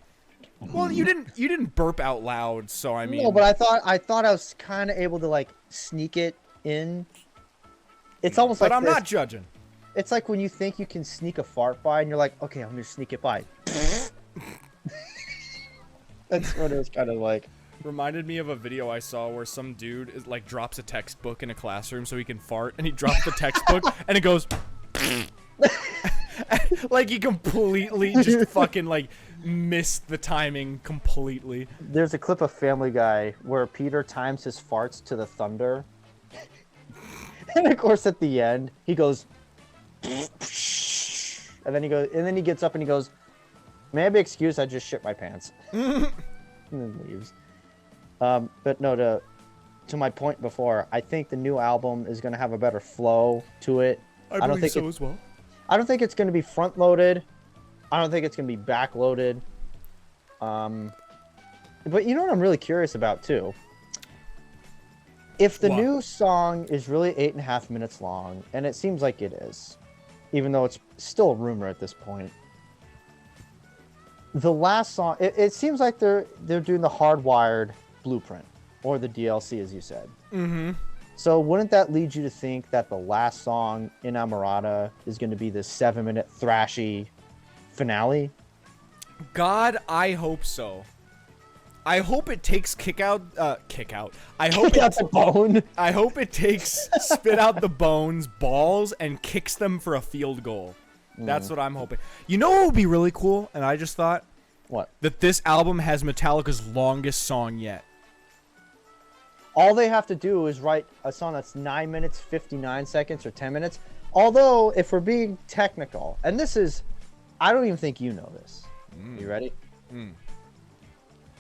Well, you didn't burp out loud, so I mean. No, but I thought I was kind of able to like sneak it in. It's almost like. But I'm this. not judging. It's like when you think you can sneak a fart by, and you're like, okay, I'm gonna sneak it by. That's what it was kind of like. Reminded me of a video I saw where some dude is like drops a textbook in a classroom so he can fart, and he drops the textbook and it goes. Like he completely just fucking like missed the timing completely. There's a clip of Family Guy where Peter times his farts to the thunder. And of course at the end he goes and then he gets up and he goes, "May I be excused, I just shit my pants." And then leaves. But no, to my point before, I think the new album is going to have a better flow to it. I don't think so as well. I don't think it's going to be front loaded. I don't think it's going to be back loaded. But you know what I'm really curious about too? if the What? new song is really 8.5 minutes long, and it seems like it is, even though it's still a rumor at this point, the last song, it seems like they're doing the hardwired blueprint, or the DLC, as you said. Mm-hmm. So wouldn't that lead you to think that the last song, Inamorata, is going to be this 7-minute thrashy finale? God, I hope so. I hope it takes kick out. I hope That's a bone. I hope it takes spit out the bones, balls, and kicks them for a field goal. That's what I'm hoping. You know what would be really cool? And I just thought What? that this album has Metallica's longest song yet. All they have to do is write a song that's 9 minutes, 59 seconds, or 10 minutes. Although, if we're being technical, and this is, I don't even think you know this. You ready?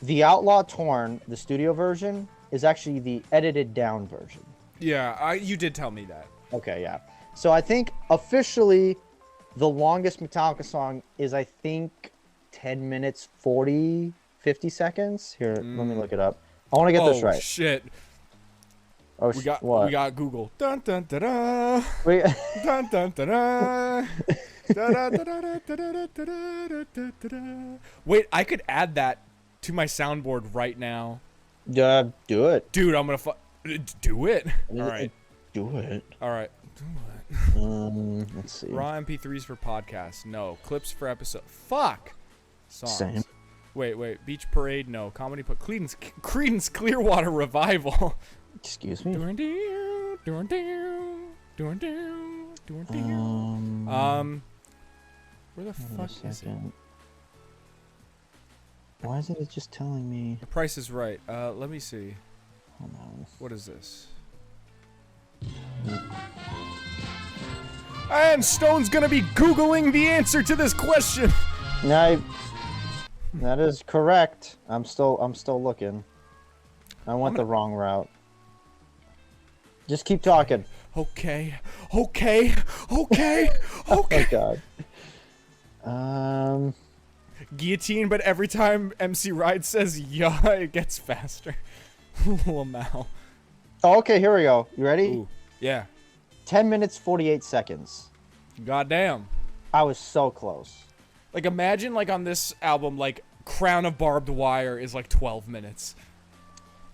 The Outlaw Torn, the studio version, is actually the edited down version. Yeah, you did tell me that. Okay, yeah. So I think officially the longest Metallica song is, I think, 10 minutes, 50 seconds. Here, let me look it up. I want to get this right. Shit. Oh, We got what? we got Google. Dun dun da da. Wait, Dun dun da da. Wait, I could add that to my soundboard right now. do it. Dude, I'm gonna do it. All right. Do it. All right. Let's see. Raw MP3s for podcasts. No. Clips for episode. Fuck. Songs. Same. Wait. Beach Parade. No. Comedy. Put Creedence Clearwater Revival. Excuse me. Where the fuck is it? Why isn't it just telling me? The Price is Right. Let me see. Hold on. What is this? And Stone's gonna be Googling the answer to this question. No, that is correct. I'm still looking. I went the wrong route. Just keep talking. Okay. Oh my god. Guillotine, but every time MC Ride says yeah, it gets faster. Lamau. Oh, okay, here we go. You ready? Ooh, yeah. 10 minutes, 48 seconds. Goddamn. I was so close. Like, imagine, like, on this album, like, Crown of Barbed Wire is, like, 12 minutes.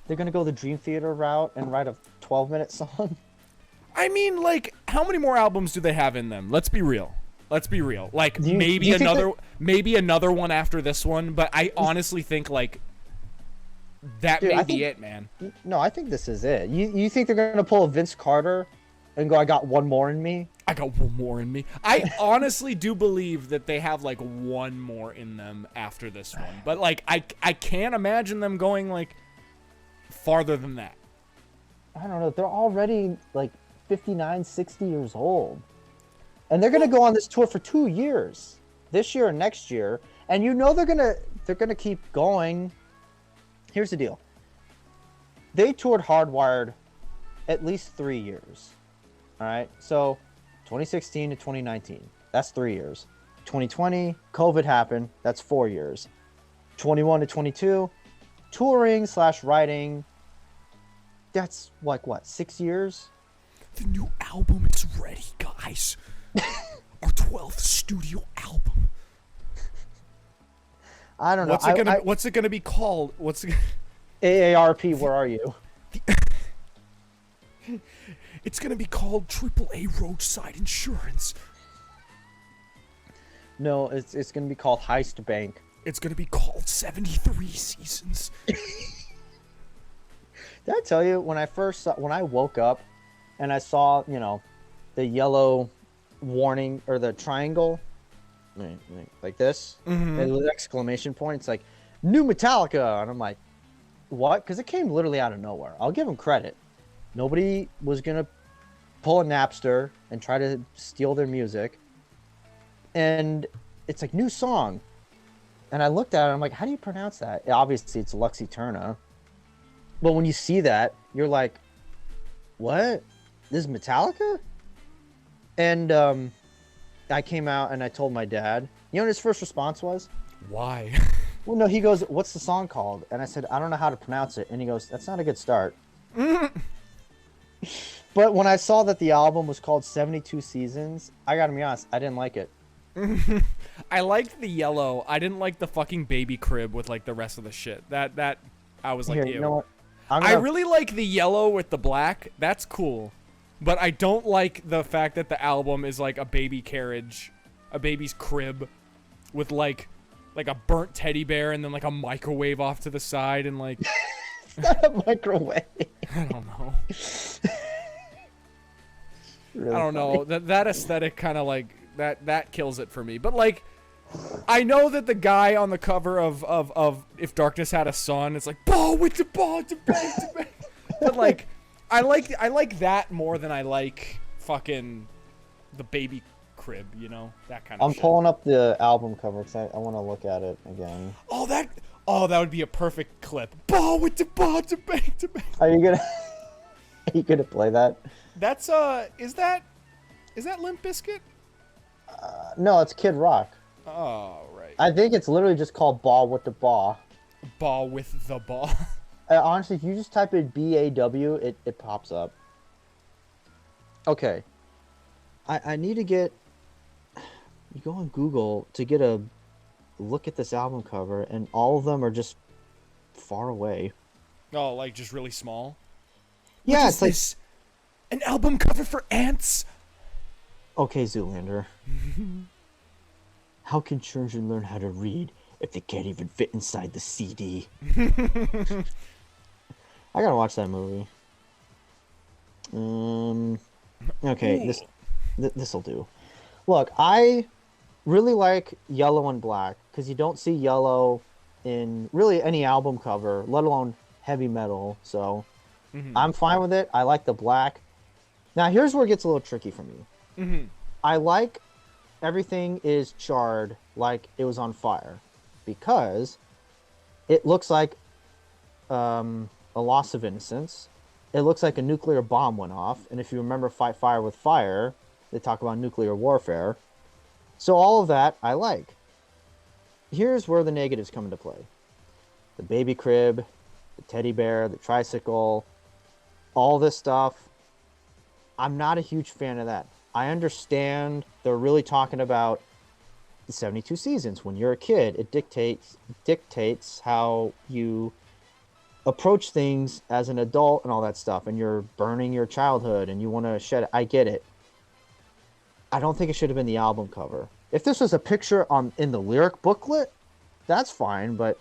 They're gonna go the Dream Theater route and write a 12-minute song? I mean, like, how many more albums do they have in them? Let's be real. Like, Do you maybe think another one after this one, but I honestly think, like, that Dude, may I be think- it, man. No, I think this is it. You think they're gonna pull a Vince Carter and go, I got one more in me? I got one more in me. I honestly do believe that they have, like, one more in them after this one. But, like, I can't imagine them going, like, farther than that. I don't know. They're already like 59, 60 years old. And they're going to go on this tour for 2 years. This year and next year. And you know they're going to keep going. Here's the deal. They toured Hardwired at least 3 years. All right? So 2016 to 2019. That's 3 years. 2020, COVID happened. That's 4 years. 21 to 22, touring / writing. That's like what, 6 years? The new album is ready, guys. Our 12th studio album. I don't know. What's it gonna be called? AARP, where are you? It's gonna be called AAA Roadside Insurance. No, it's gonna be called Heist Bank. It's gonna be called 73 Seasons. Did I tell you when I woke up and I saw, the yellow warning or the triangle, like this, and with exclamation point, it's like new Metallica, and I'm like, what? Because it came literally out of nowhere. I'll give them credit. Nobody was gonna pull a Napster and try to steal their music, and it's like new song, and I looked at it, I'm like, how do you pronounce that? Obviously, it's Luxy Turna. But when you see that, you're like, what? This is Metallica? And I came out and I told my dad. You know what his first response was? Why? Well, no, he goes, what's the song called? And I said, I don't know how to pronounce it. And he goes, that's not a good start. But when I saw that the album was called 72 Seasons, I gotta be honest, I didn't like it. I liked the yellow. I didn't like the fucking baby crib with like the rest of the shit. That I was like, Here, ew. you know what? I really like the yellow with the black. That's cool. But I don't like the fact that the album is like a baby carriage, a baby's crib with like a burnt teddy bear and then like a microwave off to the side and like a microwave. I don't know. Really I don't funny. know. That aesthetic kind of like that kills it for me. But like I know that the guy on the cover of If Darkness Had a Son, it's like ball with the ball to bang to bang. But like I like that more than I like fucking the baby crib, you know, that kind of I'm shit. pulling up the album cover because I want to look at it again. Oh, that would be a perfect clip. Ball with the ball to bang to bang. Are you gonna play that? That's is that Limp Bizkit? No, it's Kid Rock. Oh, right. I think it's literally just called Ball with the Ball. Ball with the ball. Honestly, if you just type in BAW, it pops up. Okay. I need to get... You go on Google to get a look at this album cover, and all of them are just far away. Oh, like just really small. Yeah, What it's is like... this? An album cover for ants? Okay, Zoolander. How can children learn how to read if they can't even fit inside the CD? I gotta watch that movie. Okay, this'll do. Look, I really like yellow and black because you don't see yellow in really any album cover, let alone heavy metal. So I'm fine with it. I like the black. Now here's where it gets a little tricky for me. I like everything is charred like it was on fire because it looks like a loss of innocence. It looks like a nuclear bomb went off. And if you remember Fight Fire with Fire, they talk about nuclear warfare. So all of that I like. Here's where the negatives come into play. The baby crib, the teddy bear, the tricycle, all this stuff. I'm not a huge fan of that. I understand they're really talking about the 72 seasons. When you're a kid, it dictates how you approach things as an adult and all that stuff, and you're burning your childhood and you want to shed it. I get it. I don't think it should have been the album cover. If this was a picture in the lyric booklet, that's fine, but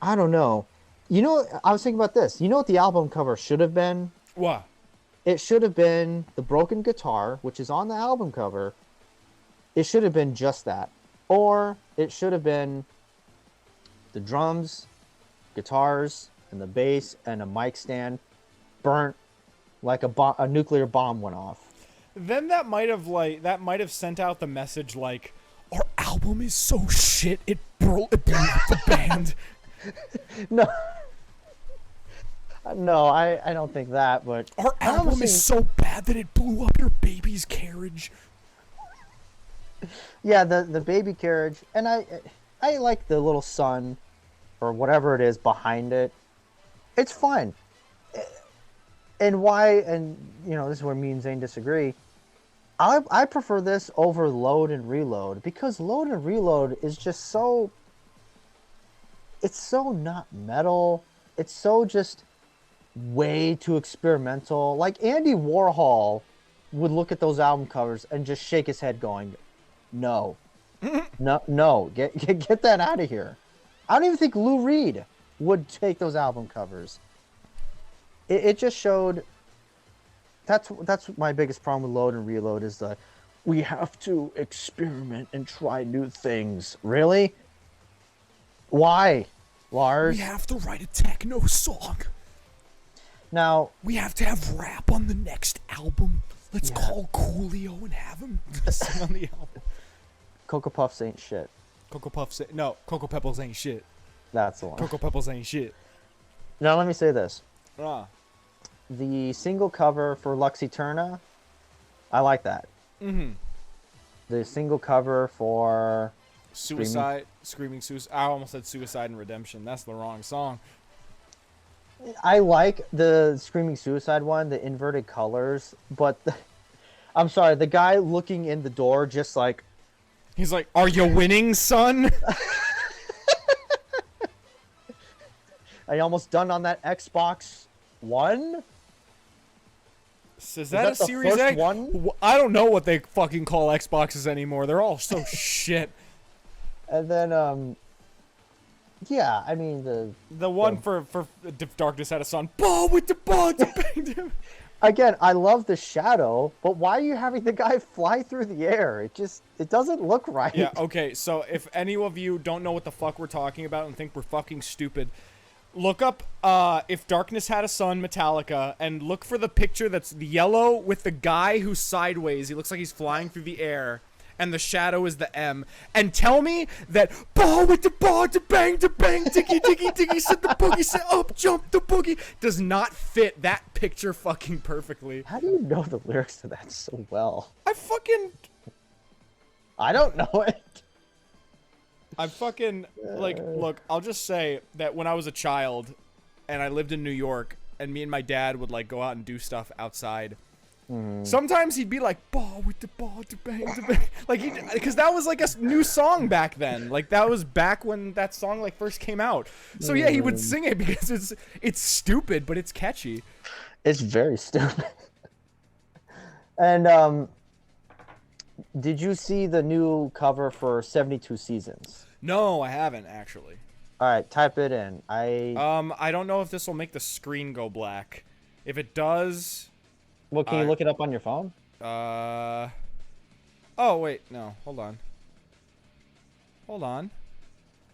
I don't know. You know, I was thinking about this. You know what the album cover should have been? What? It should have been the broken guitar, which is on the album cover. It should have been just that. Or it should have been the drums, guitars, and the bass, and a mic stand burnt like a nuclear bomb went off. Then that might have sent out the message like, Our album is so shit, it blew up the band. No. No, I don't think that, but... Our album is so bad that it blew up your baby's carriage. Yeah, the baby carriage, and I like the little sun, or whatever it is behind it. It's fine. And why, and you know, this is where me and Zane disagree. I prefer this over Load and Reload, because Load and Reload is just so... It's so not metal. It's so just way too experimental. Like Andy Warhol would look at those album covers and just shake his head going, no, no, get that out of here. I don't even think Lou Reed would take those album covers. It just showed. That's my biggest problem with Load and Reload is the we have to experiment and try new things. Really? Why, Lars? We have to write a techno song. Now, We have to have rap on the next album. Let's call Coolio and have him sing on the album. Cocoa Puffs ain't shit. Cocoa Puffs. No, Cocoa Pebbles ain't shit. That's the one. Cocoa Pebbles ain't shit. Now let me say this. Ah. The single cover for Lux Eterna, I like that. The single cover for Screaming Suicide. I almost said Suicide and Redemption. That's the wrong song. I like the Screaming Suicide one, the inverted colors, but I'm sorry, the guy looking in the door just like, He's like, "Are you winning, son?" are you almost done on that Xbox One? Is that a that the Series first X? one? I don't know what they fucking call Xboxes anymore. They're all so shit. And then, yeah, I mean The one for If Darkness Had a Son. Ball with the ball to bang him. again, I love the shadow, but why are you having the guy fly through the air? It doesn't look right. Yeah, okay, so if any of you don't know what the fuck we're talking about and think we're fucking stupid, look up If Darkness Had a Son Metallica and look for the picture that's the yellow with the guy who's sideways. He looks like he's flying through the air. And the shadow is the M. And tell me that ball with the ball to bang, diggy, diggy, diggy, set the boogie, set up, jump the boogie does not fit that picture fucking perfectly. How do you know the lyrics to that so well? I don't know it. like, look, I'll just say that when I was a child and I lived in New York and me and my dad would like go out and do stuff outside. Sometimes he'd be like, ball with the ball to bang, like because that was like a new song back then. Like that was back when that song like first came out. So yeah, he would sing it because it's stupid, but it's catchy. It's very stupid. And did you see the new cover for 72 Seasons? No, I haven't actually. All right, type it in. I don't know if this will make the screen go black. If it does. Well, can you look it up on your phone? Oh, wait. No. Hold on.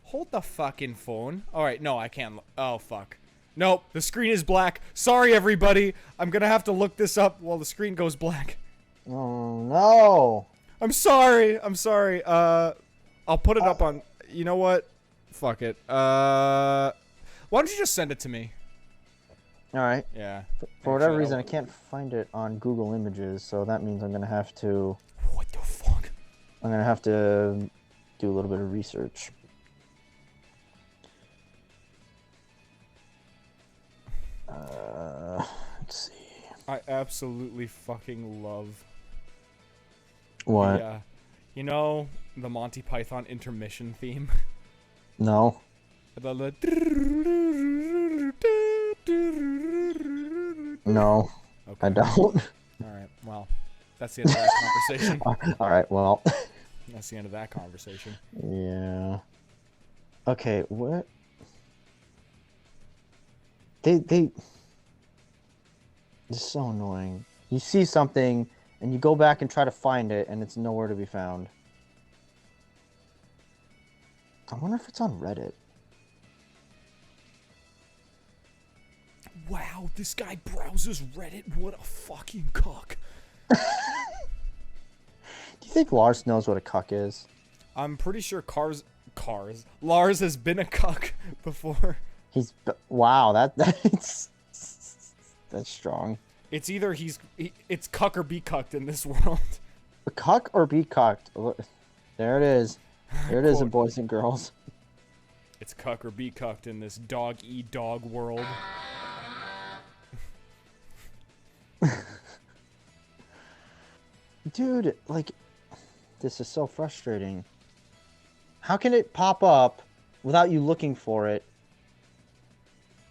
Hold the fucking phone. All right. No, I can't. Oh, fuck. Nope. The screen is black. Sorry, everybody. I'm going to have to look this up while the screen goes black. Oh, no. I'm sorry. I'll put it up on... You know what? Fuck it. Why don't you just send it to me? All right. Yeah. For whatever reason, I can't find it on Google Images, so that means I'm gonna have to. What the fuck? I'm gonna have to do a little bit of research. Let's see. I absolutely fucking love. What? Yeah. You know the Monty Python intermission theme? No. No, Okay. I don't. All right. Well, that's the end of that conversation. All right. Well. That's the end of that conversation. Yeah. Okay. What? They. It's so annoying. You see something and you go back and try to find it, and it's nowhere to be found. I wonder if it's on Reddit. Wow, this guy browses Reddit. What a fucking cuck. Do you think Lars knows what a cuck is? I'm pretty sure Lars has been a cuck before. Wow, that's strong. It's either it's cuck or be cucked in this world. A cuck or be cucked. There it is. There it is, boys and girls. It's cuck or be cucked in this dog-eat-dog world. Dude, like, this is so frustrating. How can it pop up without you looking for it?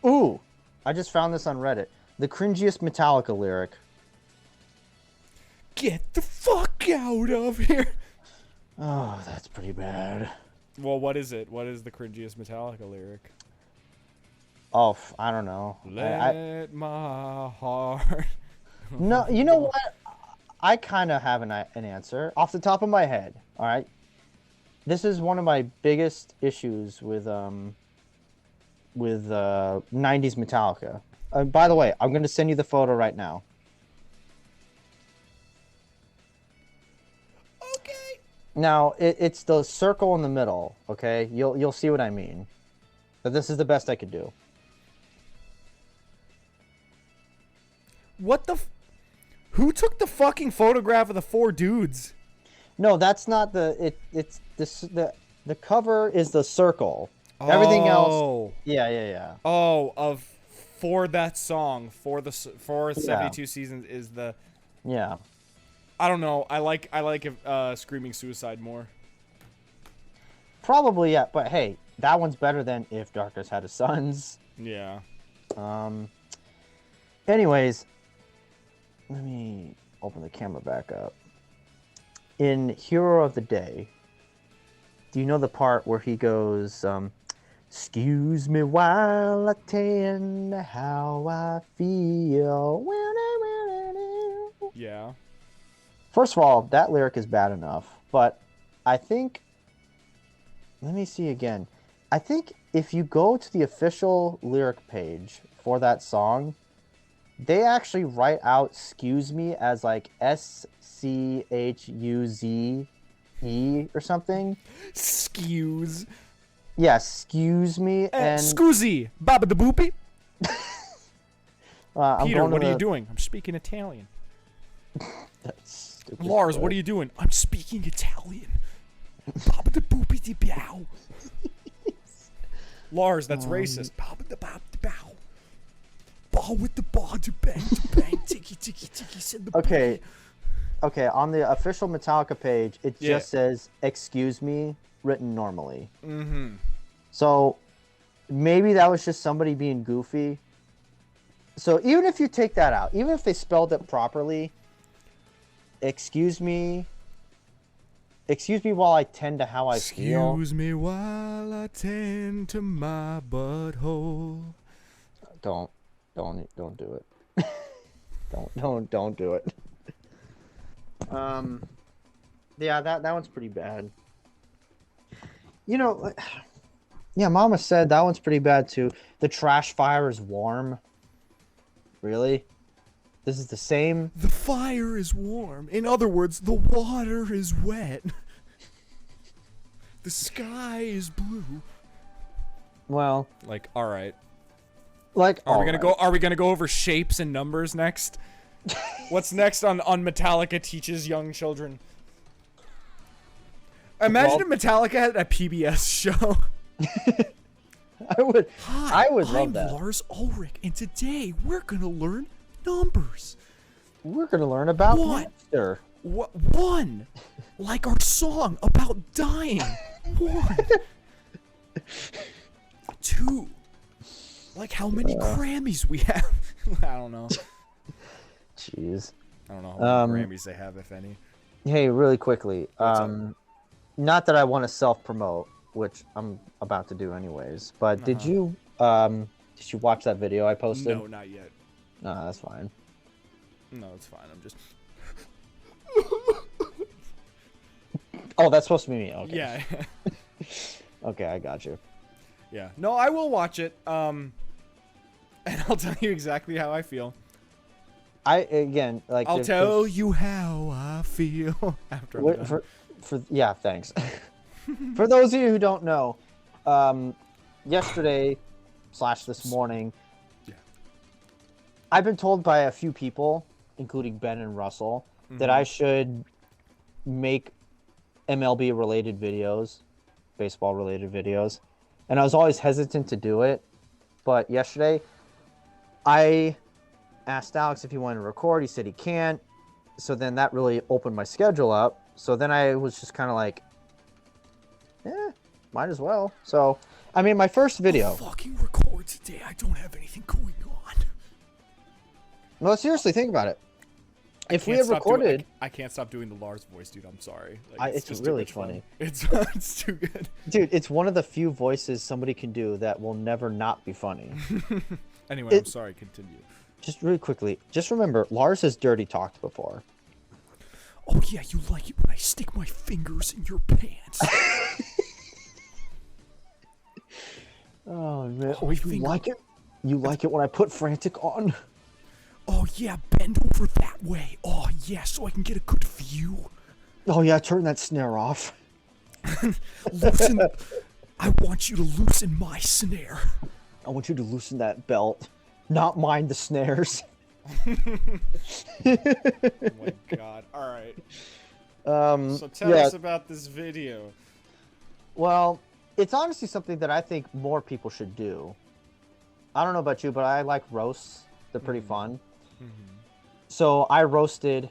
Ooh, I just found this on Reddit. The cringiest Metallica lyric. Get the fuck out of here. Oh, that's pretty bad. Well, what is it? What is the cringiest Metallica lyric? Oh, I don't know. Let my heart... No, you know what? I kind of have an answer off the top of my head. All right, this is one of my biggest issues with 90s Metallica. By the way, I'm going to send you the photo right now. Okay. Now it's the circle in the middle. Okay, you'll see what I mean. But this is the best I could do. What the? Who took the fucking photograph of the four dudes? No, that's not the. It's this the cover is the circle. Everything else. Yeah. Oh, of for that song for 72 seasons is the. Yeah. I don't know. I like Screaming Suicide more. Probably, yeah. But hey, that one's better than If Darkness Had a Sons. Yeah. Anyways, let me open the camera back up. In Hero of the Day, do you know the part where he goes, excuse me while I tell you how I feel. Yeah. First of all, that lyric is bad enough, but I think, let me see again. I think if you go to the official lyric page for that song, they actually write out "excuse me" as like SCHUZE or something. Excuse. Yeah, excuse me. And Scusi, Baba the Boopy. I'm Peter, going to what are you the- doing? I'm speaking Italian. That's stupid. Lars, what are you doing? I'm speaking Italian. Baba the boopy de bow. Lars, that's racist. Baba the bow de bow. Ball with the ball to bang, ticky, ticky, ticky, send the Okay. Okay, on the official Metallica page, it Yeah. just says "excuse me" written normally. Mm-hmm. So maybe that was just somebody being goofy. So even if you take that out, even if they spelled it properly, excuse me while I tend to how I feel. Excuse me while I tend to my butthole. Don't do it. don't do it. Yeah, that one's pretty bad. You know, yeah, Mama said that one's pretty bad too. The trash fire is warm. Really? This is the same. The fire is warm. In other words, the water is wet. The sky is blue. Well, Like, all right. like Are we gonna go over shapes and numbers next? What's next on Metallica teaches young children? Imagine if Metallica had a PBS show. I would Hi, love I'm that. Lars Ulrich, and today we're gonna learn numbers. We're gonna learn about What? Napster. One, like our song about dying. One. Two, like how many Grammys we have. I don't know. Jeez. I don't know how many Grammys they have, if any. Hey, really quickly. What's up? Not that I want to self-promote, which I'm about to do anyways. But did you watch that video I posted? No, not yet. No, that's fine. No, it's fine. I'm just. Oh, that's supposed to be me. Okay. Yeah. Okay, I got you. Yeah. No, I will watch it. And I'll tell you exactly how I feel. Like I'll tell you how I feel after I'm done. Yeah, thanks. For those of you who don't know, yesterday / this morning, Yeah. I've been told by a few people, including Ben and Russell, that I should make MLB related videos, baseball related videos, and I was always hesitant to do it. But yesterday, I asked Alex if he wanted to record. He said he can't. So then that really opened my schedule up. So then I was just kind of like, might as well. So, I mean, my first video. I'll fucking record today. I don't have anything going on. No, seriously, think about it. If we Can't had stop doing- recorded, I can't stop doing the Lars voice, dude. I'm sorry. Like, it's just really too much funny. fun. It's too good. dude, it's one of the few voices somebody can do that will never not be funny. Anyway, I'm sorry. Continue. Just really quickly, just remember, Lars has dirty talked before. Oh yeah, you like it when I stick my fingers in your pants. Oh man, Oh, you finger- like it? You like it when I put frantic on? Oh yeah, bend over that way. Oh yeah, so I can get a good view. Oh yeah, turn that snare off. Loosen. I want you to loosen my snare. I want you to loosen that belt, not mind the snares. Oh my god. All right. So tell yeah. us about this video. Well, it's honestly something that I think more people should do. I don't know about you, but I like roasts. They're pretty fun. So I roasted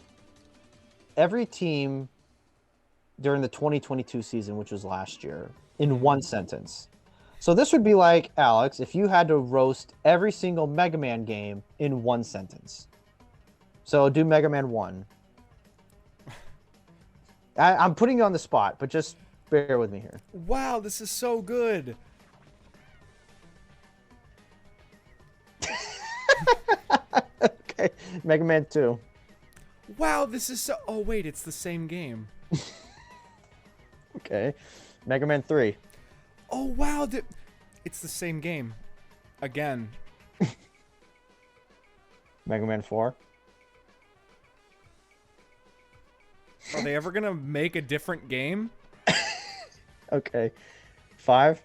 every team during the 2022 season, which was last year, in one sentence. So this would be like, Alex, if you had to roast every single Mega Man game in one sentence. So do Mega Man 1. I'm putting you on the spot, but just bear with me here. Wow, this is so good. Okay, Mega Man 2. Wow, this is so... Oh, wait, it's the same game. Okay, Mega Man 3. Oh, wow, it's the same game. Again. Mega Man 4. Are they ever gonna make a different game? Okay, 5.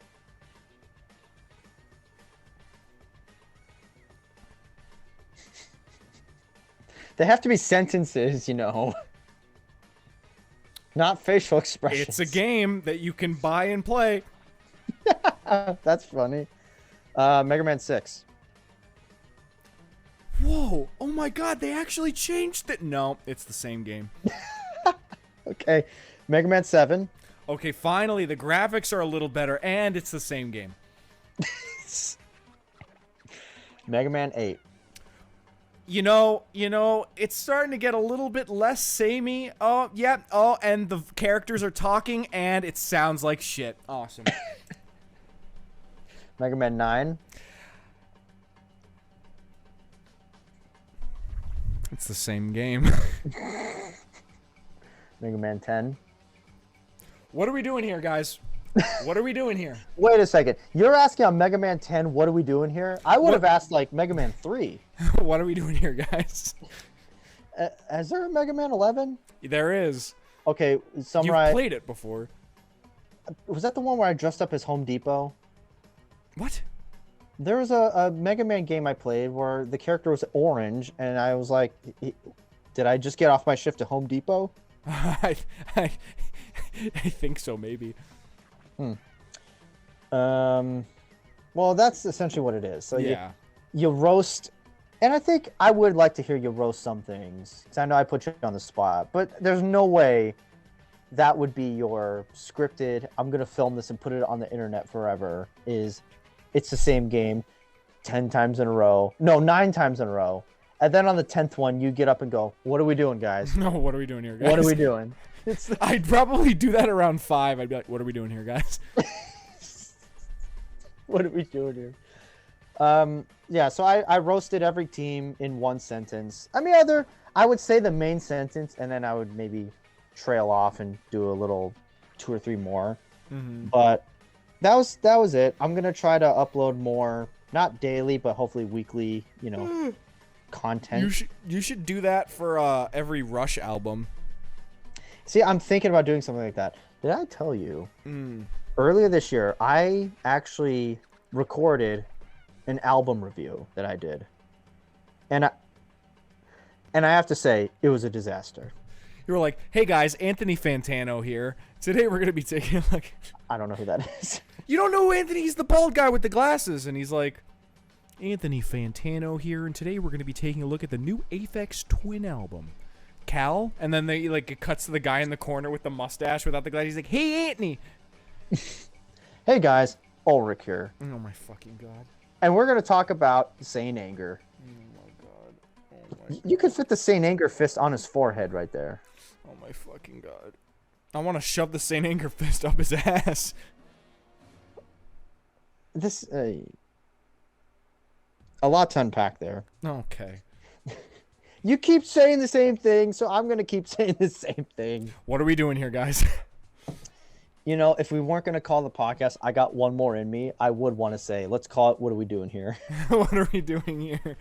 They have to be sentences, you know. Not facial expressions. It's a game that you can buy and play. That's funny. Mega Man 6. Whoa, oh my god, they actually changed it. No, it's the same game. Okay, Mega Man 7. Okay, finally, the graphics are a little better, and it's the same game. Mega Man 8. You know, it's starting to get a little bit less samey. Oh, yeah. Oh, and the characters are talking, and it sounds like shit. Awesome. Mega Man 9. It's the same game. Mega Man 10. What are we doing here, guys? What are we doing here? Wait a second. You're asking on Mega Man 10, what are we doing here? I would have asked, like, Mega Man 3. What are we doing here, guys? Is there a Mega Man 11? There is. Okay, Samurai. You've played it before. Was that the one where I dressed up as Home Depot? What? There was a Mega Man game I played where the character was orange, and I was like, did I just get off my shift to Home Depot? I think so, maybe. Well, that's essentially what it is. So Yeah. you roast, and I think I would like to hear you roast some things, because I know I put you on the spot, but there's no way that would be your scripted, I'm going to film this and put it on the internet forever, it's the same game 10 times in a row. No, 9 times in a row. And then on the 10th one, you get up and go, what are we doing, guys? No, what are we doing here, guys? What are we doing? I'd probably do that around 5. I'd be like, what are we doing here, guys? What are we doing here? Yeah, so I roasted every team in one sentence. I mean, I would say the main sentence, and then I would maybe trail off and do a little 2 or 3 more. But that was it. I'm gonna try to upload more, not daily, but hopefully weekly. Content. You should do that for every Rush album. See, I'm thinking about doing something like that. Did I tell you? Earlier this year, I actually recorded an album review that I did, and I have to say it was a disaster. You were like, "Hey guys, Anthony Fantano here. Today we're gonna be taking a look." I don't know who that is. You don't know who Anthony? He's the bald guy with the glasses, and he's like, "Anthony Fantano here, and today we're gonna be taking a look at the new Aphex Twin album." Cal, and then it cuts to the guy in the corner with the mustache without the glasses. He's like, "Hey Anthony." Hey guys, Ulrich here. Oh my fucking god. And we're going to talk about Saint Anger. Oh my god. Oh my You could fit the Saint Anger fist on his forehead right there. Oh my fucking god. I want to shove the Saint Anger fist up his ass. This a lot to unpack there. Okay. You keep saying the same thing, so I'm going to keep saying the same thing. What are we doing here, guys? If we weren't going to call the podcast, I got one more in me. I would want to say, let's call it, what are we doing here? What are we doing here?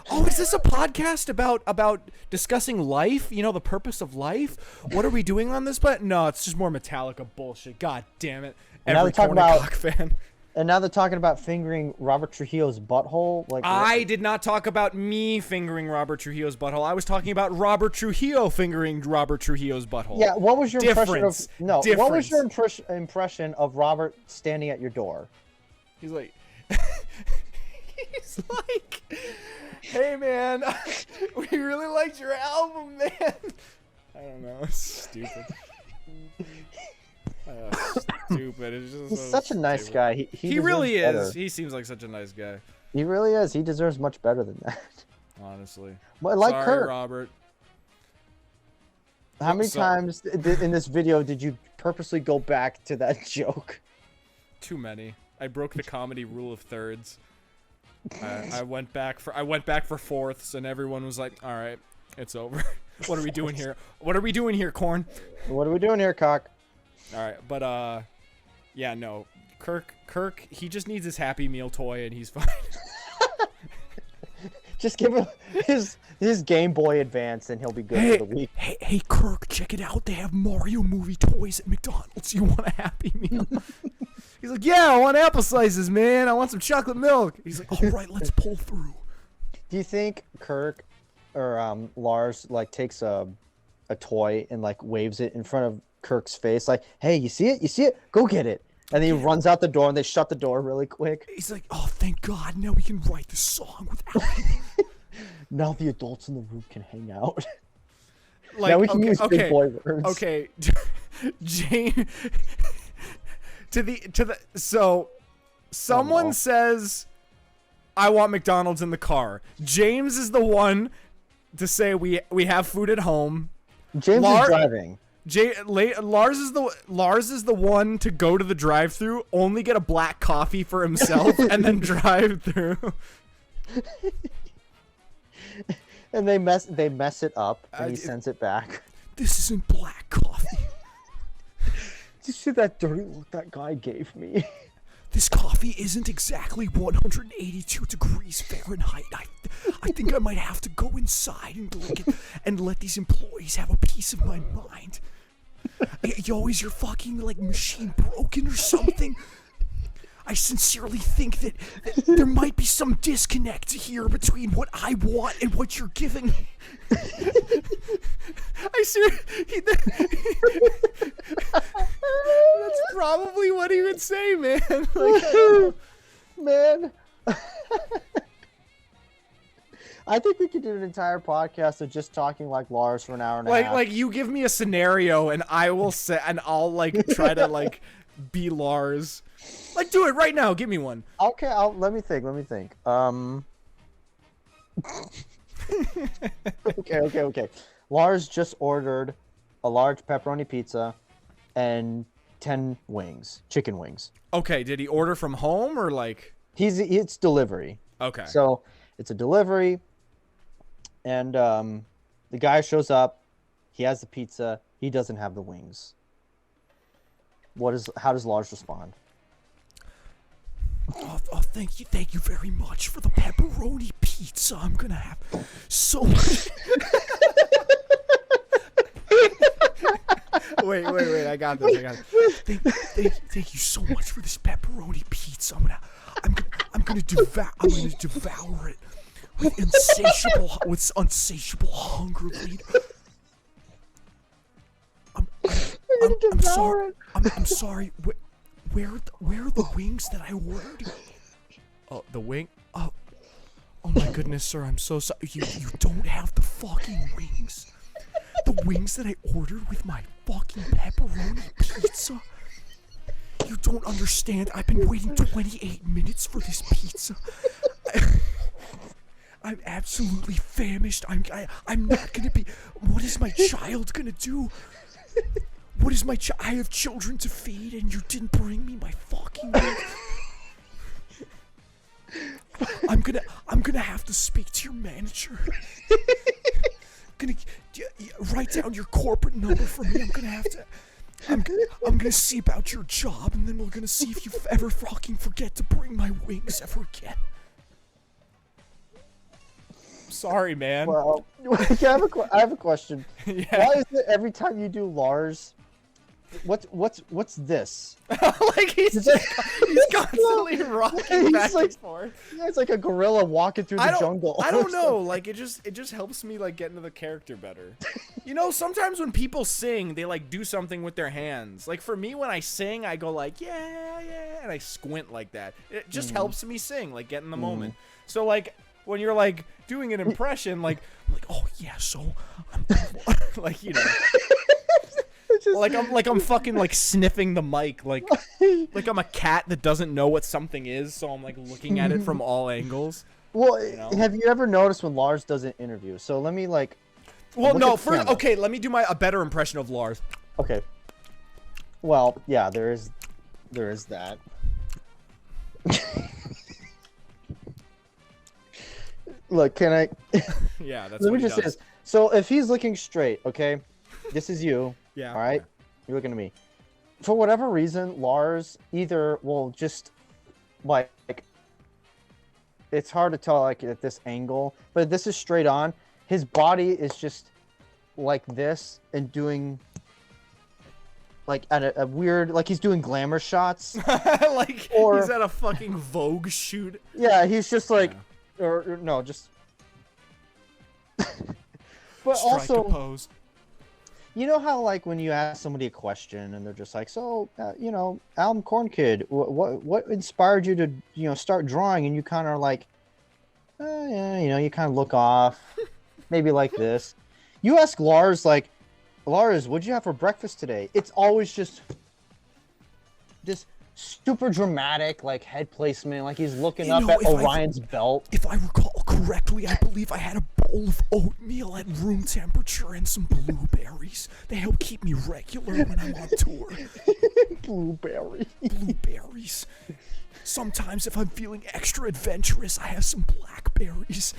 Oh, is this a podcast about discussing life? The purpose of life? What are we doing on this? But no, it's just more Metallica bullshit. God damn it. Every Korn and Kock fan. And now they're talking about fingering Robert Trujillo's butthole. I did not talk about me fingering Robert Trujillo's butthole. I was talking about Robert Trujillo fingering Robert Trujillo's butthole. Yeah, what was your impression of Difference. What was your impression of Robert standing at your door? He's like, he's It's like, hey man, we really liked your album, man. I don't know. It's stupid. Stupid. It's just He's so such a nice stupid. guy. He really deserves is. better. He seems like such a nice guy. He really is. He deserves much better than that. Honestly. But like Sorry, Kurt, Robert. how many So- times in this video did you purposely go back to that joke? Too many. I broke the comedy rule of thirds. I went back for fourths, and everyone was like, "All right, it's over. What are we doing here? What are we doing here, Korn?" What are we doing here, Kock? All right, but yeah, no, Kirk, he just needs his Happy Meal toy, and he's fine. Just give him his Game Boy Advance, and he'll be good Hey, for the week. hey, Kirk, check it out. They have Mario movie toys at McDonald's. You want a Happy Meal? He's like, "Yeah, I want apple slices, man. I want some chocolate milk." He's like, all right, let's pull through. Do you think Kirk or Lars like takes a toy and like waves it in front of Kirk's face, like, "Hey, you see it? You see it? Go get it!" And then he runs out the door, and they shut the door really quick. He's like, oh, thank God, now we can write the song without him. Now the adults in the room can hang out. Like, now we can use big boy words. Okay, Jane. So, someone no. says, "I want McDonald's in the car." James is the one to say we have food at home. James is driving. Lars is the one to go to the drive-through, only get a black coffee for himself, and then drive through. And they mess it up, and he sends it back. This isn't black coffee. Did you see that dirty look that guy gave me? This coffee isn't exactly 182 degrees Fahrenheit. I think I might have to go inside and let these employees have a piece of my mind. Yo, is your fucking like machine broken or something? I sincerely think that there might be some disconnect here between what I want and what you're giving me. I see. That's probably what he would say, man. Like, Man. I think we could do an entire podcast of just talking like Lars for an hour and a half. like you give me a scenario and I will say, and I'll like try to like be Lars. Like, do it right now. Give me one. Okay, let me think. Okay. Lars just ordered a large pepperoni pizza and 10 wings, chicken wings. Okay, did he order from home or like? It's delivery. Okay. So it's a delivery, and the guy shows up. He has the pizza. He doesn't have the wings. How does Lars respond? Oh, thank you very much for the pepperoni pizza. I'm gonna have so much. Wait, I got this. Thank you so much for this pepperoni pizza. I'm gonna devour it with insatiable hunger. Lead. I'm sorry. Where are the wings that I ordered? Oh, the wing. Oh my goodness, sir. I'm so sorry. You don't have the fucking wings. The wings that I ordered with my fucking pepperoni pizza. You don't understand. I've been waiting 28 minutes for this pizza. I'm absolutely famished. I'm not gonna be. What is my child gonna do? What is I have children to feed, and you didn't bring me my fucking wings. I'm gonna have to speak to your manager. Write down your corporate number for me. I'm gonna see about your job, and then we're gonna see if you ever fucking forget to bring my wings ever again. Sorry, man. Well, I have a question. Yeah. Why is it every time you do Lars, what's this? Like he's constantly rocking back and forth. Yeah, it's like a gorilla walking through the jungle. I don't know. Like it just helps me like get into the character better. You know, sometimes when people sing, they like do something with their hands. Like for me, when I sing, I go like yeah, and I squint like that. It just helps me sing, like get in the moment. So like when you're like doing an impression, like I'm like oh yeah, so I'm like you know. I'm fucking like sniffing the mic like I'm a cat that doesn't know what something is, so I'm like looking at it from all angles. Well, you know? have you ever noticed when Lars does an interview? So let me like. Well, no, first okay, let me do a better impression of Lars. Okay. Well, yeah, there is that. Look, can I? Yeah, that's Let what me he just does. say this. So if he's looking straight, okay, this is you. Yeah. All right. You're looking at me. For whatever reason, Lars either will just like it's hard to tell like at this angle, but this is straight on. His body is just like this and doing like at a weird like he's doing glamour shots. Like or, he's at a fucking Vogue shoot. Yeah, he's just like or no, just but Strike also a pose. You know how like when you ask somebody a question and they're just like, so you know, Album Corn Kid, what inspired you to start drawing? And you kind of are like, yeah, you kind of look off, maybe like this. You ask Lars like, Lars, what'd you have for breakfast today? It's always just this super dramatic like head placement, like he's looking up at Orion's belt. If I recall correctly, I believe I had a bowl of oatmeal at room temperature and some blueberries. They help keep me regular when I'm on tour. Blueberries. Sometimes if I'm feeling extra adventurous, I have some blackberries.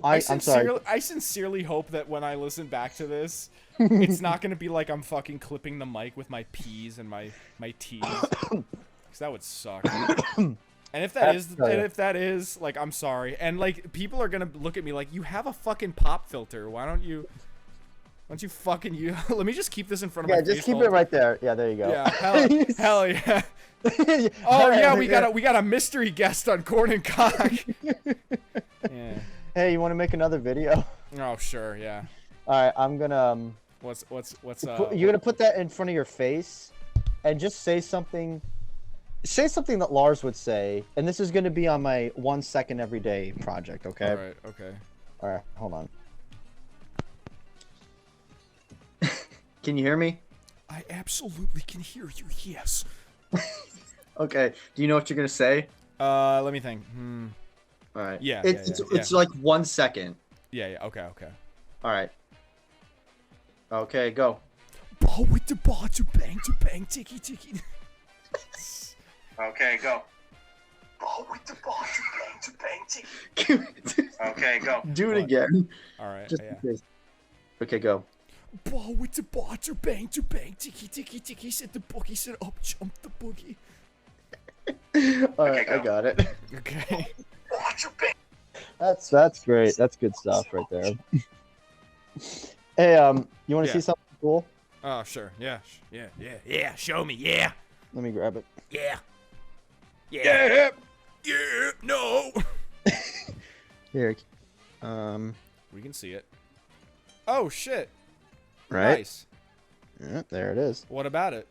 I'm sorry. I sincerely hope that when I listen back to this, it's not going to be like I'm fucking clipping the mic with my P's and my T's. Because that would suck. And if that is, like, I'm sorry. And, like, people are going to look at me like, you have a fucking pop filter. Why don't you fucking let me just keep this in front of my face. Yeah, just keep it right there. Yeah, there you go. Yeah, hell yeah. Oh, yeah, we got a mystery guest on Korn and Kock. Yeah. Hey, you want to make another video? Oh, sure, yeah. All right, I'm gonna What's you're gonna put that in front of your face, and just say something. Say something that Lars would say, and this is gonna be on my 1 second every day project. Okay. All right. Okay. All right. Hold on. Can you hear me? I absolutely can hear you. Yes. Okay. Do you know what you're gonna say? Let me think. All right. Yeah. It's like 1 second. Yeah. Okay. All right. Okay, go. Ball with the ball to bang, ticky. Okay, go. Ball with the ball to bang, ticky. Okay, go. Do it again. All right. Just Yeah. in case. Okay, go. Ball with the ball to bang, ticky. Said the boogie, said up, jump the boogie. All right, I got it. Okay. That's great. That's good stuff right there. Hey, you want to see something cool? Oh, sure. Yeah. Yeah. Show me. Yeah. Let me grab it. Yeah. No. Here. We can see it. Oh shit. Right. Nice. Yeah, there it is. What about it?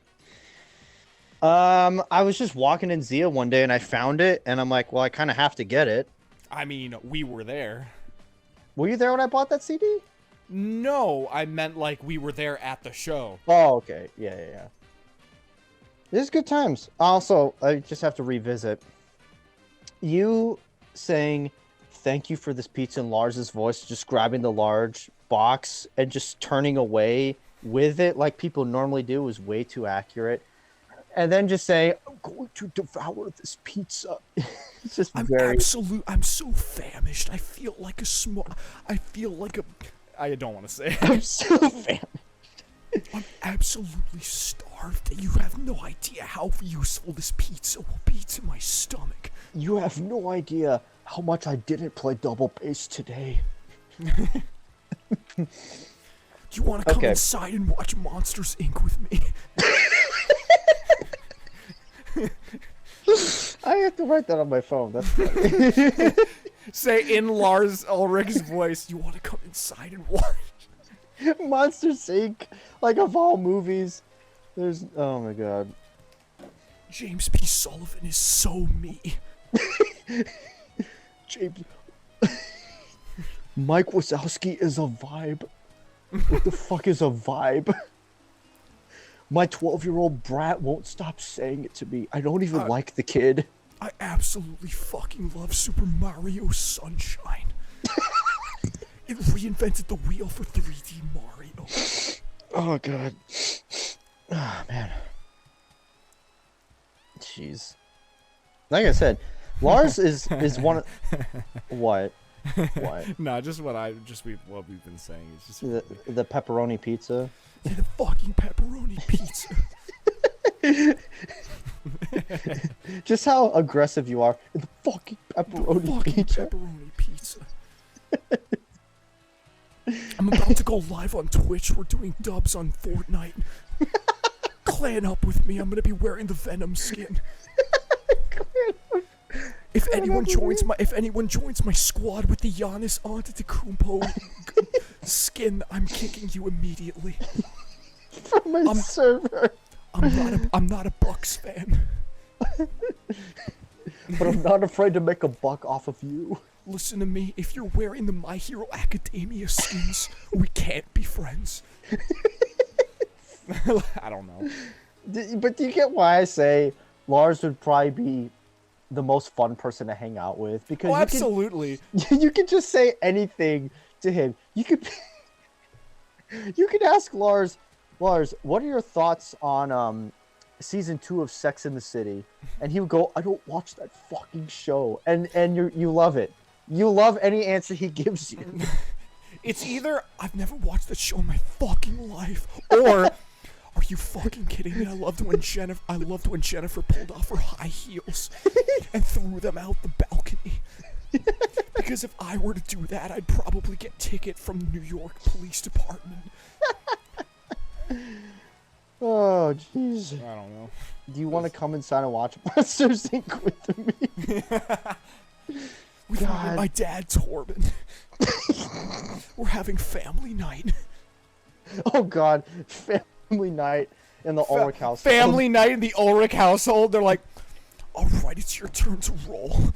I was just walking in Zia one day and I found it, and I'm like, well, I kind of have to get it. I mean, we were there. Were you there when I bought that CD? No, I meant like we were there at the show. Oh, okay. Yeah. This is good times. Also, I just have to revisit. You saying thank you for this pizza in Lars's voice, just grabbing the large box and just turning away with it like people normally do was way too accurate. And then just say, I'm going to devour this pizza. It's just I'm so famished. I feel like I don't want to say it. I'm so famished. I'm absolutely starved, and you have no idea how useful this pizza will be to my stomach. You have no idea how much I didn't play double bass today. Do you want to come Okay. inside and watch Monsters Inc. with me? I have to write that on my phone. That's funny. Say in Lars Ulrich's voice, You want to come inside and watch? Monsters Inc. Like of all movies, there's oh my god. James P. Sullivan is so me. James. Mike Wazowski is a vibe. What the fuck is a vibe? My 12-year-old brat won't stop saying it to me. I don't even like the kid. I absolutely fucking love Super Mario Sunshine. It reinvented the wheel for 3D Mario. Oh god. Oh man. Jeez. Like I said, Lars is one of what? What? nah, just what we've been saying. It's just The pepperoni pizza. Yeah, the fucking pepperoni pizza. Just how aggressive you are. The fucking pepperoni Fucking pizza. pepperoni pizza. I'm about to go live on Twitch. We're doing dubs on Fortnite. Clan up with me. I'm gonna be wearing the Venom skin. If anyone joins my squad with the Giannis Antetokounmpo skin, I'm kicking you immediately. From my server. I'm not a Bucks fan. But I'm not afraid to make a buck off of you. Listen to me. If you're wearing the My Hero Academia skins, we can't be friends. I don't know. But do you get why I say Lars would probably be the most fun person to hang out with? Because Absolutely. you can just say anything to him. You could ask Lars, what are your thoughts on season 2 of Sex in the City? And he would go, I don't watch that fucking show. And you love it. You love any answer he gives you. It's either I've never watched that show in my fucking life. Or, are you fucking kidding me? I loved when Jennifer pulled off her high heels and threw them out the balcony. Because if I were to do that, I'd probably get a ticket from the New York Police Department. Oh, jeez. I don't know. Do you want to come inside and watch Monsters Inc. with me? With my dad, Torben. We're having family night. Oh, God. Family night in the Ulrich house. Family night in the Ulrich household. They're like, Alright, it's your turn to roll.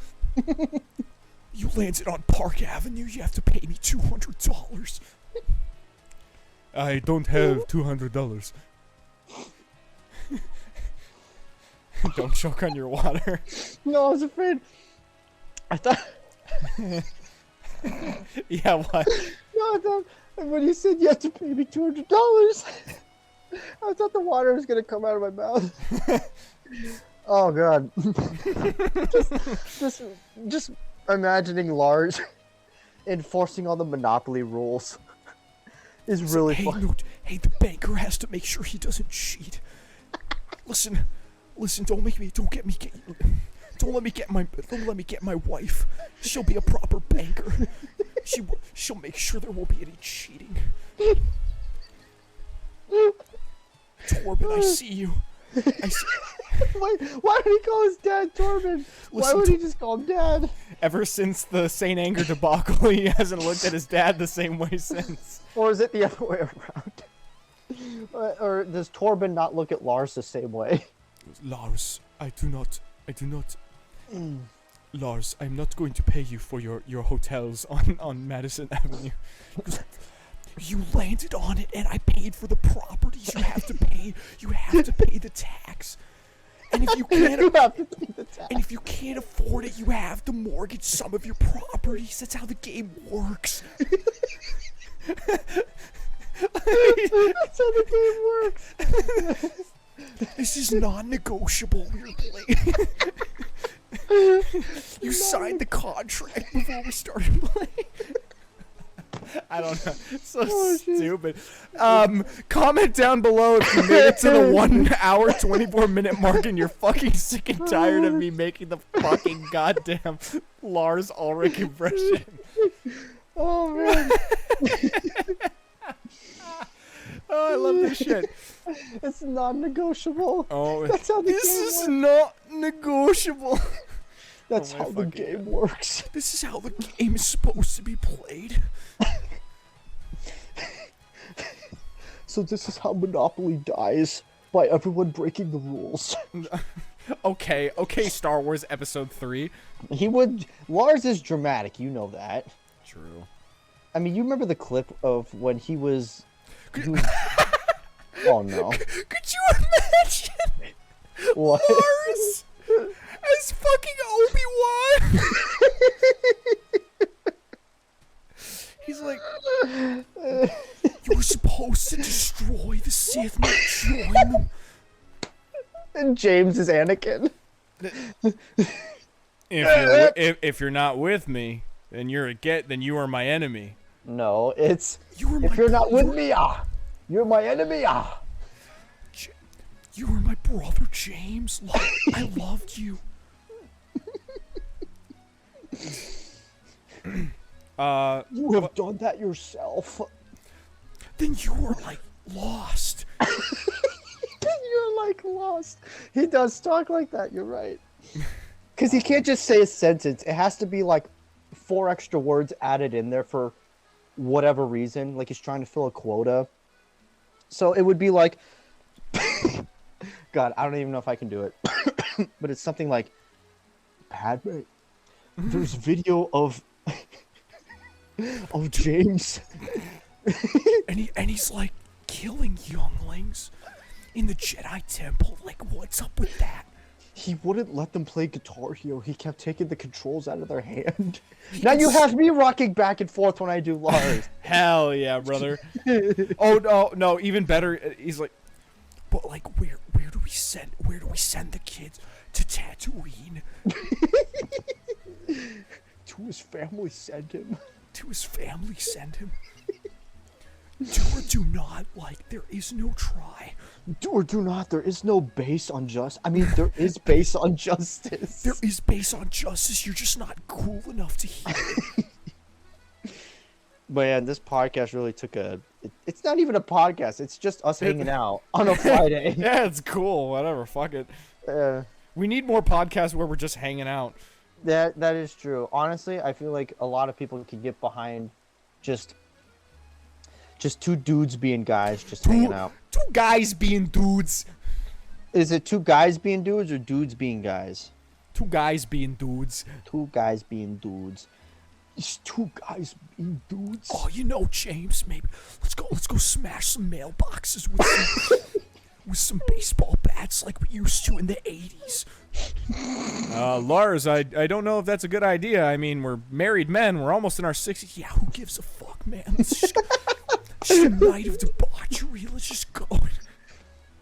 You landed on Park Avenue, you have to pay me $200. I don't have $200. Don't choke on your water. No, I was afraid. I thought... Yeah, what? No, I thought when you said you have to pay me $200, I thought the water was gonna come out of my mouth. Oh god. just imagining Lars enforcing all the Monopoly rules is really Hey, fun. no, hey, the banker has to make sure he doesn't cheat. Listen, don't let me get my wife. She'll be a proper banker. She'll make sure there won't be any cheating. Torben, I see you. Why did he call his dad Torben? Why Listen, would he just call him Dad? Ever since the Saint Anger debacle, he hasn't looked at his dad the same way since. Or is it the other way around? Or does Torben not look at Lars the same way? Lars, I do not. Lars, I'm not going to pay you for your hotels on Madison Avenue. You landed on it, and I paid for the properties. You have to pay. You have to pay the tax. And if you can't, You have to pay the tax. and if you can't afford it, you have to mortgage some of your properties. That's how the game works. That's how the game works. This is non-negotiable. We're playing. You signed the contract before we started playing. I don't know. It's so stupid. Comment down below if you made it to the 1 hour, 24-minute mark and you're fucking sick and tired of me making the fucking goddamn Lars Ulrich impression. Oh man. Oh, I love this shit. It's non-negotiable. Oh, That's how the this game is works. not negotiable. That's Oh my how the fucking game God. works. This is how the game is supposed to be played. So this is how Monopoly dies, by everyone breaking the rules. Okay, Star Wars Episode 3. Lars is dramatic, you know that. True. I mean, you remember the clip of when he was oh no. Could you imagine What? Lars as fucking Obi-Wan? He's like, You were supposed to destroy the Sith, not join them. And James is Anakin. if you're not with me, then you are my enemy. No, it's You were if my you're not with me, you're my enemy, You were my brother, James. I loved you. You have done that yourself. Then you were like lost. You're like lost. He does talk like that, you're right. Because he can't just say a sentence. It has to be like 4 extra words added in there for whatever reason. Like he's trying to fill a quota. So it would be like, God, I don't even know if I can do it. But it's something like, Padme, there's video of James. And he's like killing younglings in the Jedi Temple. Like, what's up with that? He wouldn't let them play Guitar Hero. He kept taking the controls out of their hand. Now you have me rocking back and forth when I do Lars. Hell yeah, brother. Oh no, even better. He's like, But like, where do we send the kids to Tatooine? To his family, send him. To his family, send him. Do or do not. Like, there is no try. Do or do not. There is no base on there is base on justice. There is base on justice. You're just not cool enough to hear it. Man, this podcast really took it's not even a podcast. It's just us hanging out on a Friday. yeah, it's cool. Whatever, fuck it. We need more podcasts where we're just hanging out. That is true. Honestly, I feel like a lot of people could get behind just 2 dudes being guys, just hanging out. 2 guys being dudes. Is it 2 guys being dudes or dudes being guys? 2 guys being dudes. 2 guys being dudes. It's 2 guys being dudes. Oh, you know, James, maybe let's go smash some mailboxes with some baseball bats like we used to in the 80s. Lars, I don't know if that's a good idea. I mean, we're married men. We're almost in our 60s. Yeah, who gives a fuck, man? Let's just a night of debauchery. Let's just go.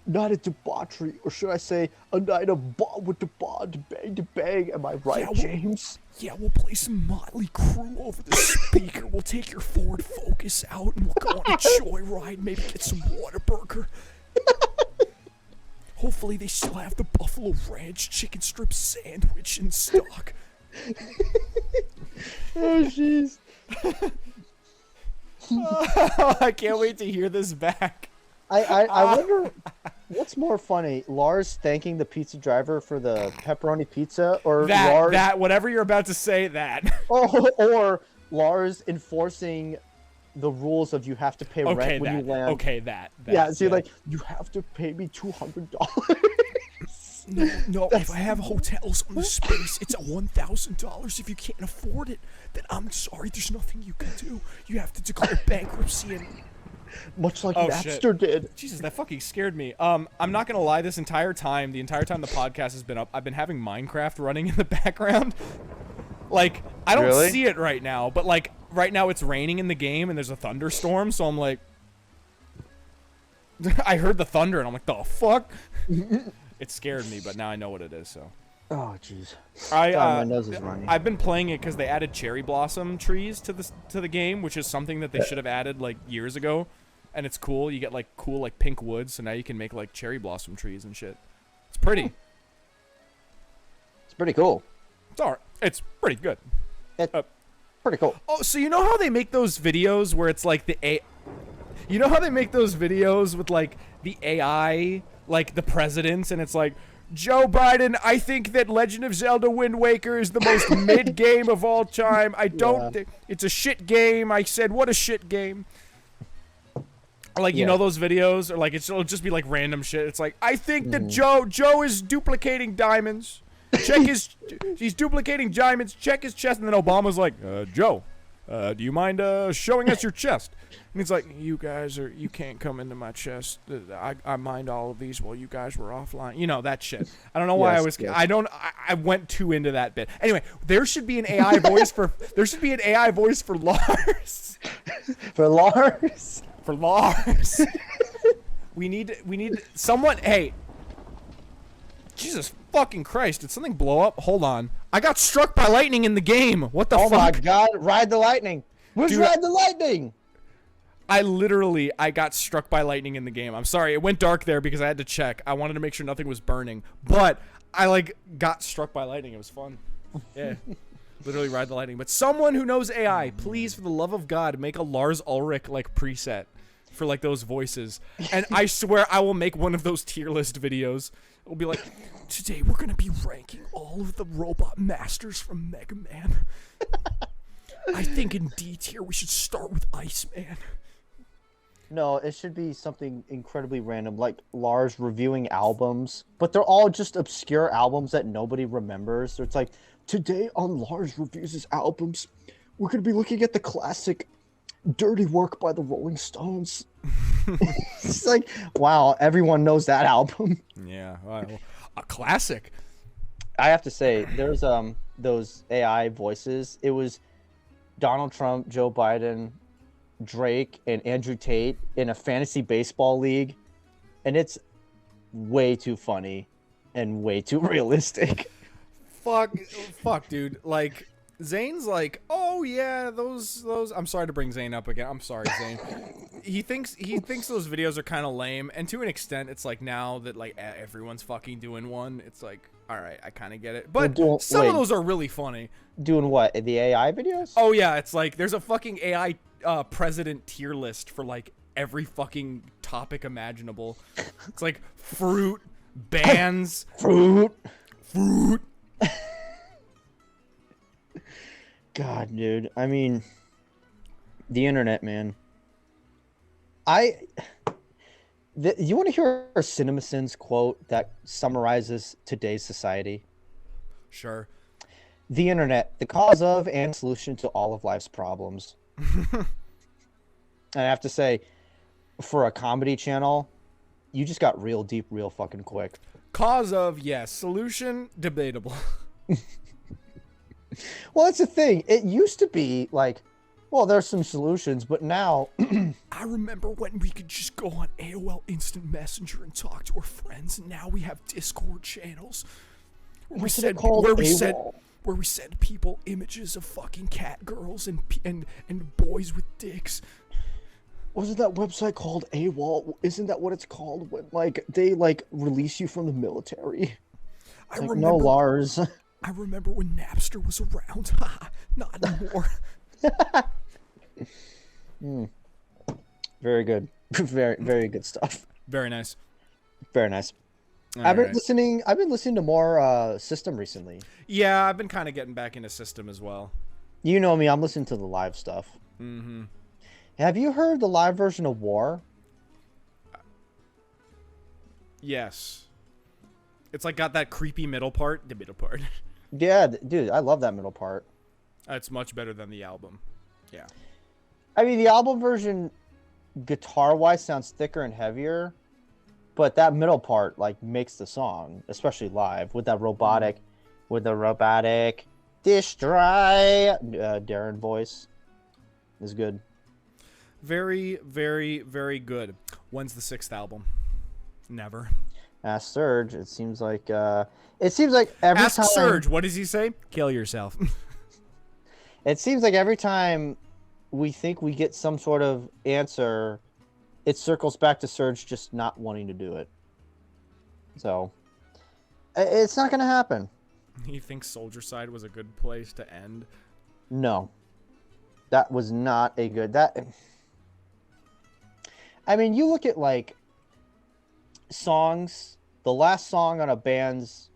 Not a debauchery, or should I say, a night of with the bond, bang to bang. Am I right, Yeah, James? Yeah, we'll play some Motley Crue over the speaker. We'll take your Ford Focus out and we'll go on a joyride. Maybe get some Whataburger. Hopefully they still have the Buffalo Ranch chicken strip sandwich in stock. Oh, jeez. I can't wait to hear this back. I wonder what's more funny, Lars thanking the pizza driver for the pepperoni pizza, or Lars, Whatever you're about to say, that. or Lars enforcing the rules of you have to pay rent when you land. Okay, that. Yeah, so you're like, you have to pay me $200. No, if I have hotels on the space, it's $1,000. If you can't afford it, then I'm sorry, there's nothing you can do. You have to declare bankruptcy and... Much like Oh, Napster shit. did. Jesus, that fucking scared me. I'm not gonna lie, the entire time the podcast has been up, I've been having Minecraft running in the background. Like, I don't Really? see it right now, but like, right now it's raining in the game and there's a thunderstorm, so I'm like... I heard the thunder and I'm like, the fuck? It scared me, but now I know what it is, so... Oh, jeez. I God, my nose is running. I've been playing it because they added cherry blossom trees to the game, which is something that they should have added like years ago, and it's cool. You get like cool like pink wood, so now you can make like cherry blossom trees and shit. It's pretty. It's pretty cool. It's alright. It's pretty good. It's pretty cool. Oh, so you know how they make those videos where it's like You know how they make those videos with like the AI, like the presidents, and it's like, Joe Biden, I think that Legend of Zelda Wind Waker is the most mid game of all time. I don't think it's a shit game. I said, what a shit game. Like, you know those videos? Or like, it'll just be like random shit. It's like, I think that Joe is duplicating diamonds. He's duplicating diamonds. Check his chest. And then Obama's like, Joe, do you mind showing us your chest? And he's like, you can't come into my chest. I mined all of these while you guys were offline. You know, that shit. I don't know why I went too into that bit. Anyway, there should be an AI voice for Lars. For Lars? For Lars. we need someone. Hey, Jesus fucking Christ! Did something blow up? Hold on. I got struck by lightning in the game. What the fuck? Oh my God! Ride the lightning. Where's Ride the Lightning? I got struck by lightning in the game. I'm sorry. It went dark there because I had to check. I wanted to make sure nothing was burning. But I like got struck by lightning. It was fun. Yeah. Literally ride the lightning. But someone who knows AI, please, for the love of God, make a Lars Ulrich like preset for like those voices. And I swear I will make one of those tier list videos. It'll be like, today we're gonna be ranking all of the robot masters from Mega Man. I think in D tier we should start with Iceman. No, it should be something incredibly random, like Lars reviewing albums, but they're all just obscure albums that nobody remembers. So it's like, today on Lars Reviews His Albums, we're going to be looking at the classic Dirty Work by the Rolling Stones. It's like, wow, everyone knows that album. yeah, well, a classic. I have to say, there's those AI voices. It was Donald Trump, Joe Biden, Drake, and Andrew Tate in a fantasy baseball league, and it's way too funny and way too realistic. Fuck, dude. Like, Zane's like, oh yeah, those. I'm sorry to bring Zane up again. I'm sorry, Zane. he thinks those videos are kind of lame, and to an extent, it's like now that like everyone's fucking doing one, it's like, all right, I kind of get it. But some of those are really funny. Doing what? The AI videos? Oh yeah, it's like there's a fucking AI president tier list for like every fucking topic imaginable. It's like fruit, bands, fruit. God, dude. I mean, the internet, man. You want to hear a CinemaSins quote that summarizes today's society? Sure. The internet, the cause of and solution to all of life's problems. And I have to say, for a comedy channel, you just got real deep, real fucking quick. Cause of, yes. Solution, debatable. Well, that's the thing. It used to be like, well, there's some solutions, but now... I remember when we could just go on AOL Instant Messenger and talk to our friends, and now we have Discord channels. Where we send people images of fucking cat girls and boys with dicks. Wasn't that website called AWOL? Isn't that what it's called when like they like release you from the military? I like, remember, no, Lars. I remember when Napster was around. Not anymore. Very good. Very, very good stuff. Very nice. Very nice. I've been listening to more System recently. Yeah, I've been kind of getting back into System as well. You know me, I'm listening to the live stuff. Mm-hmm. Have you heard the live version of War? Yes. It's like got that creepy middle part. The middle part. Yeah, dude, I love that middle part. It's much better than the album. Yeah. I mean, the album version, guitar-wise, sounds thicker and heavier, but that middle part like makes the song, especially live, with that robotic, destroy Darren voice. Is good. Very, very, very good. When's the 6th album? Never. Ask Serge. It seems like every Ask time. Serge. What does he say? Kill yourself. It seems like every time we think we get some sort of answer, it circles back to Serge just not wanting to do it. So it's not gonna happen. You think Soldier Side was a good place to end? No, that was not a good. I mean, you look at like songs, the last song on a band's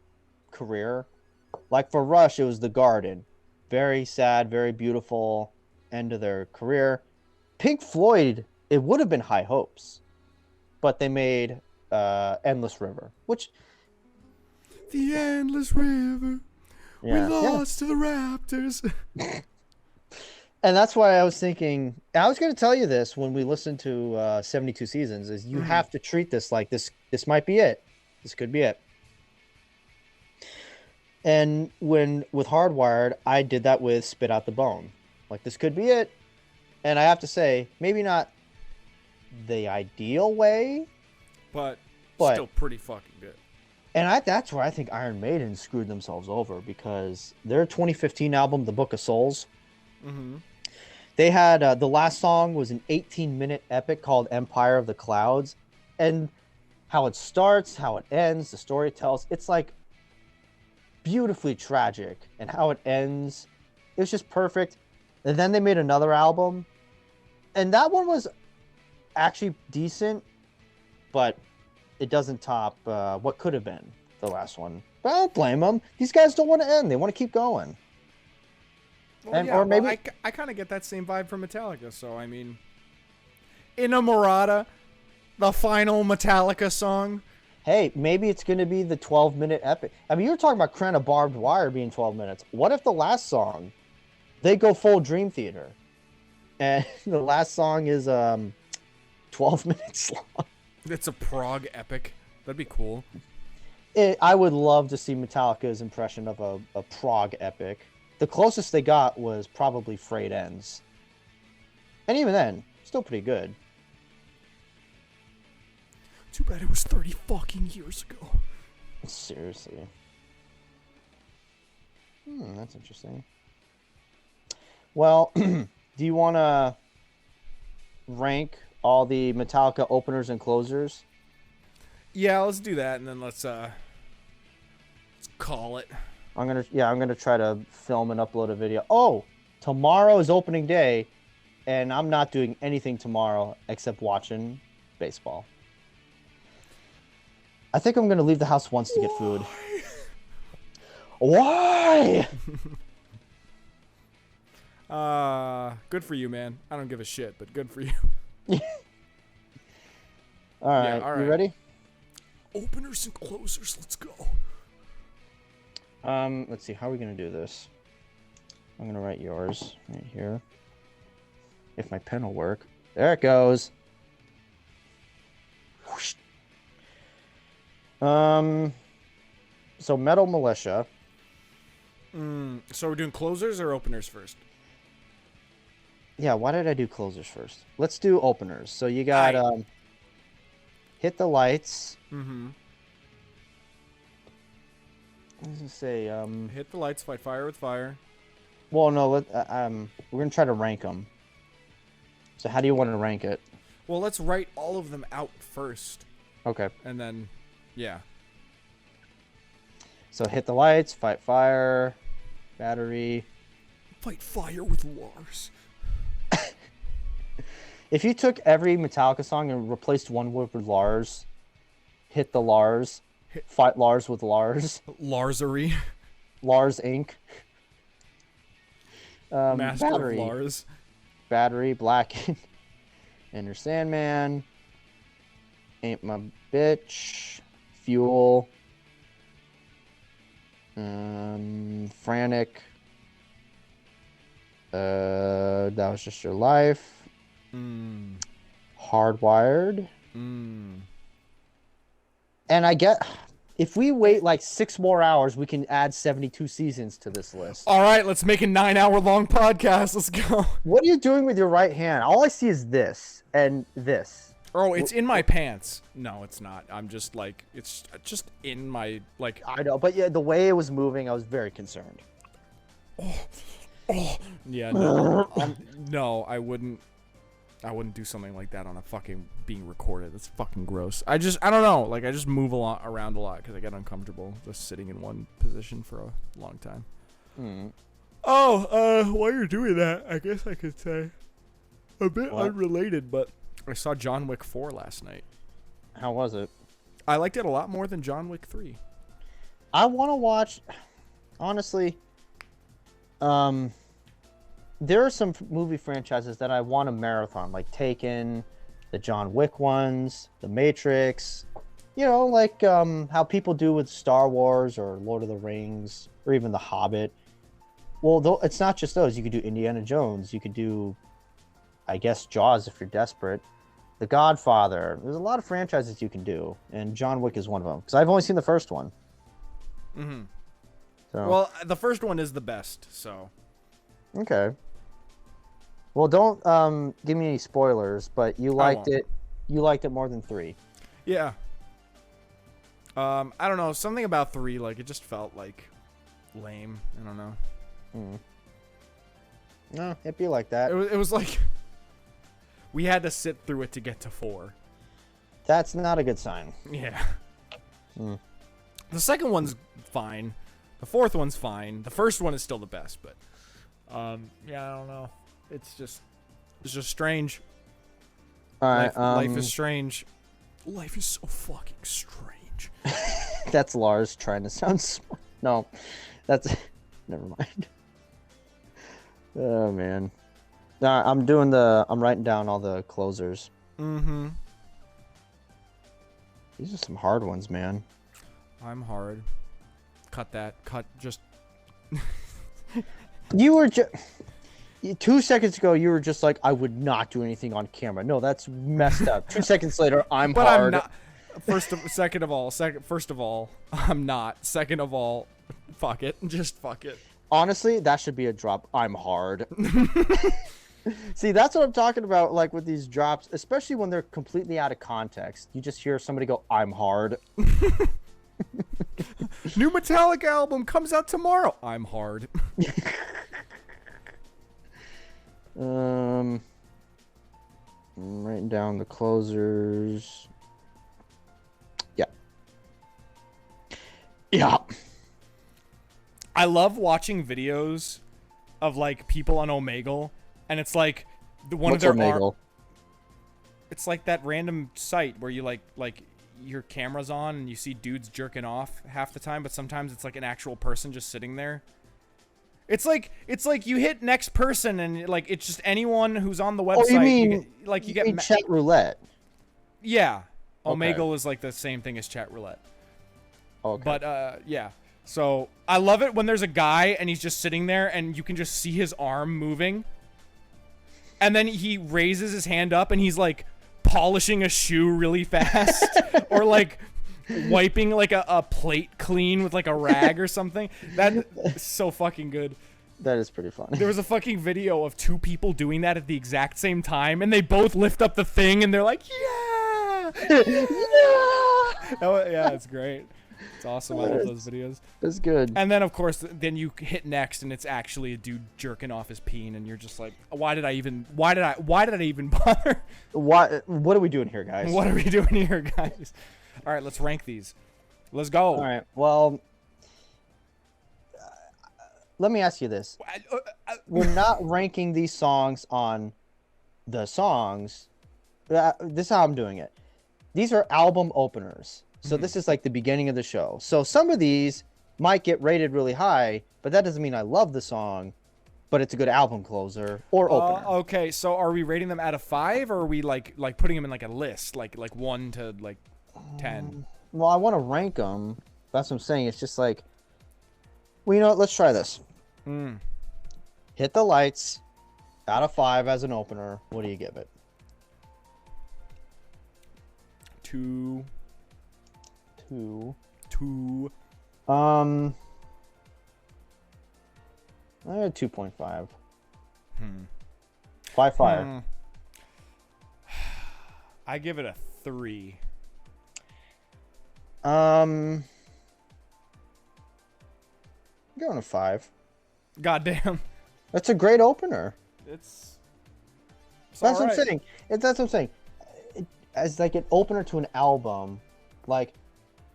career, like for Rush, it was The Garden. Very sad, very beautiful end of their career. Pink Floyd, it would have been High Hopes, but they made Endless River, which The endless river. We lost to the Raptors. And that's why I was thinking, I was going to tell you this when we listened to 72 Seasons, is you have to treat this like this might be it. This could be it. And with Hardwired, I did that with Spit Out the Bone. Like, this could be it. And I have to say, maybe not the ideal way, But But- still pretty fucking good. and that's where I think Iron Maiden screwed themselves over, because their 2015 album, The Book of Souls, Mm-hmm. they had the last song was an 18-minute epic called Empire of the Clouds, and how it starts, how it ends, the story it tells, it's like beautifully tragic, and how it ends, it was just perfect. And then they made another album, and that one was actually decent, but it doesn't top what could have been the last one. But I don't blame them. These guys don't want to end. They want to keep going. Well, And- yeah, or maybe- I kind of get that same vibe from Metallica. So I mean, Inamorata, the final Metallica song. Hey, maybe it's going to be the 12-minute epic. I mean, you were talking about Crown of Barbed Wire being 12 minutes. What if the last song, they go full Dream Theater, and the last song is 12 minutes long? It's a prog epic. That'd be cool. I would love to see Metallica's impression of a prog epic. The closest they got was probably Frayed Ends. And even then, still pretty good. Too bad it was 30 fucking years ago. Seriously. That's interesting. Well, do you want to rank all the Metallica openers and closers? Yeah, let's do that, and then let's call it. I'm gonna try to film and upload a video. Oh, tomorrow is opening day, and I'm not doing anything tomorrow except watching baseball. I think I'm gonna leave the house once to get food. Why? Good for you, man. I don't give a shit, but good for you. All right, all you right. ready? Openers and closers, let's go. Let's see. How are we gonna do this? I'm gonna write yours right here. If my pen will work. There it goes. Whoosh. So Metal Militia. So we're doing closers or openers first? Yeah, why did I do closers first? Let's do openers. So you got Aight. Hit the Lights. Mm-hmm. I was gonna say Hit the lights, fight fire with fire. well, no, we're gonna try to rank them. So how do you want to rank it? Well, let's write all of them out first, Okay. and then, yeah. So Hit the Lights, Fight Fire, Battery. Fight fire with Lars. If you took every Metallica song and replaced one word with Lars, Hit the Lars, Fight Lars with Lars, Larsery, Lars Inc. Master Battery, of Lars. Battery, Black, Enter Sandman, Ain't My Bitch, Fuel, Frantic, That Was Just Your Life, Hardwired. And I get, if we wait like 6 more hours, we can add 72 seasons to this list. All right, let's make a 9-hour-long podcast. Let's go. What are you doing with your right hand? All I see is this and this. Oh, it's in my pants. No, it's not. I'm just like, it's just in my, like, I know, but yeah, the way it was moving, I was very concerned. yeah, no. No, I wouldn't do something like that on a fucking being recorded. That's fucking gross. I don't know. Like, I just move around a lot because I get uncomfortable just sitting in one position for a long time. Oh, while you're doing that, I guess I could say a bit What? unrelated, but I saw John Wick 4 last night. How was it? I liked it a lot more than John Wick 3. I want to watch. Honestly, there are some movie franchises that I want to marathon, like Taken, the John Wick ones, The Matrix. You know, like how people do with Star Wars or Lord of the Rings or even The Hobbit. Well, it's not just those. You could do Indiana Jones. You could do, I guess, Jaws if you're desperate. The Godfather. There's a lot of franchises you can do, and John Wick is one of them. Because I've only seen the first one. Mm-hmm. So. Well, the first one is the best, so. Okay. Well, don't give me any spoilers, but you liked it. You liked it more than 3. Yeah. I don't know. Something about 3, like, it just felt, like, lame. I don't know. No, it'd be like that. It was like... We had to sit through it to get to 4. That's not a good sign. Yeah. The second one's fine. The fourth one's fine. The first one is still the best, but yeah, I don't know. It's just strange. All right, life is strange. Life is so fucking strange. That's Lars trying to sound smart. No, that's never mind. Oh man. I'm writing down all the closers. Mm-hmm. These are some hard ones, man. I'm hard. Cut that. Cut. Just. You were just 2 seconds ago. You were just like, I would not do anything on camera. No, that's messed up. 2 seconds later, I'm but hard. I'm not. First of all, I'm not. Second of all, fuck it. Just fuck it. Honestly, that should be a drop. I'm hard. See, that's what I'm talking about, like with these drops, especially when they're completely out of context. You just hear somebody go, I'm hard. New Metallica album comes out tomorrow. I'm hard. I'm writing down the closers. Yeah. Yeah. I love watching videos of like people on Omegle, and it's like one What's of their Omegle? It's like that random site where you like your camera's on and you see dudes jerking off half the time, but sometimes it's like an actual person just sitting there. It's like you hit next person and like it's just anyone who's on the website. Oh, you mean you get chat roulette? Yeah, Okay. Omegle is like the same thing as chat roulette. Okay. But yeah. So I love it when there's a guy and he's just sitting there and you can just see his arm moving. And then he raises his hand up and he's like polishing a shoe really fast or like wiping like a plate clean with like a rag or something. That's so fucking good. That is pretty funny. There was a fucking video of 2 people doing that at the exact same time and they both lift up the thing and they're like, yeah! Yeah, it's great. It's awesome. I love those videos. That's good. And then, of course, then you hit next, and it's actually a dude jerking off his peen, and you're just like, why did I even bother? What are we doing here, guys? What are we doing here, guys? All right, let's rank these. Let's go. All right. Well, let me ask you this: we're not ranking these songs on the songs. This is how I'm doing it. These are album openers. So this is like the beginning of the show. So some of these might get rated really high, but that doesn't mean I love the song, but it's a good album closer or opener. Okay, so are we rating them out of 5, or are we like putting them in like a list, like 1 to like 10? Well, I want to rank them. That's what I'm saying. It's just like, well, you know what? Let's try this. Hit the Lights out of 5 as an opener. What do you give it? 2. I had 2.5. 5 fire. I give it a 3. I'm going to 5. Goddamn. That's a great opener. It's That's what I'm saying. That's what I'm saying. As like an opener to an album, like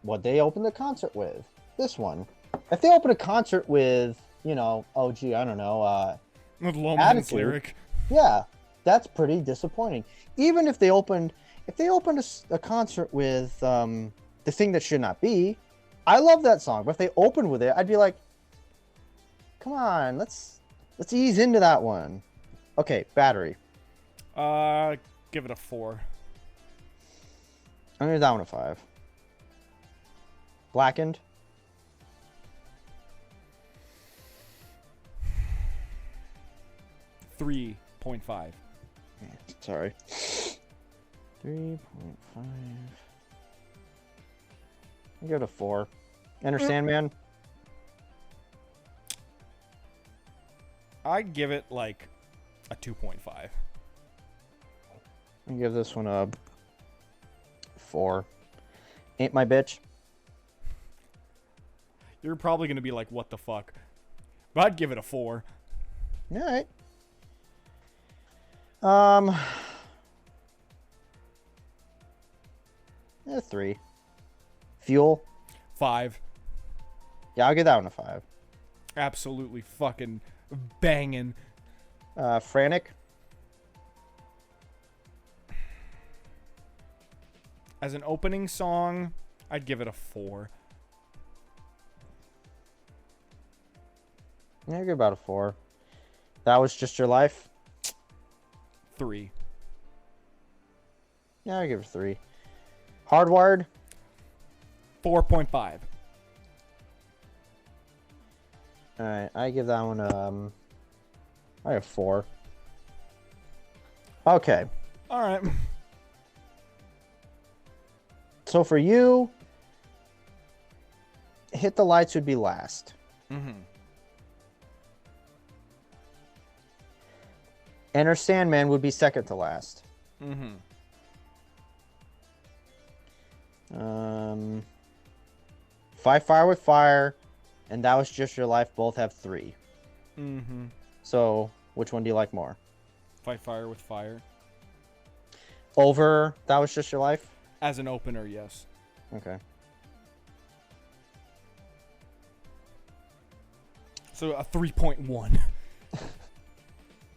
what they open the concert with. This one. If they open a concert with, you know, oh gee, I don't know, with Loman's Attitude, lyric. Yeah. That's pretty disappointing. Even if they opened a concert with The Thing That Should Not Be, I love that song. But if they opened with it, I'd be like, come on, let's ease into that one. Okay, Battery. Give it a 4. I'm gonna give that one a 5. Blackened. 3.5. Sorry. 3.5. I give it a 4. Understand, man? I'd give it like a 2.5. I give this one a 4. Ain't My Bitch. You're probably gonna be like, what the fuck? But I'd give it a 4. All right. A 3. Fuel. 5. Yeah, I'll give that one a 5. Absolutely fucking banging. Frantic. As an opening song, I'd give it a 4. Yeah, I'll give about a 4. That Was Just Your Life. 3. Yeah, I'll give it a 3. Hardwired. 4.5. All right, I give that one I have 4. Okay, All right. so for you, Hit the Lights would be last. Mm-hmm. Enter Sandman would be second to last. Mm-hmm. Fight Fire with Fire and That Was Just Your Life both have 3. Mm-hmm. So which one do you like more? Fight Fire with Fire. Over That Was Just Your Life? As an opener, yes. Okay. So a 3.1.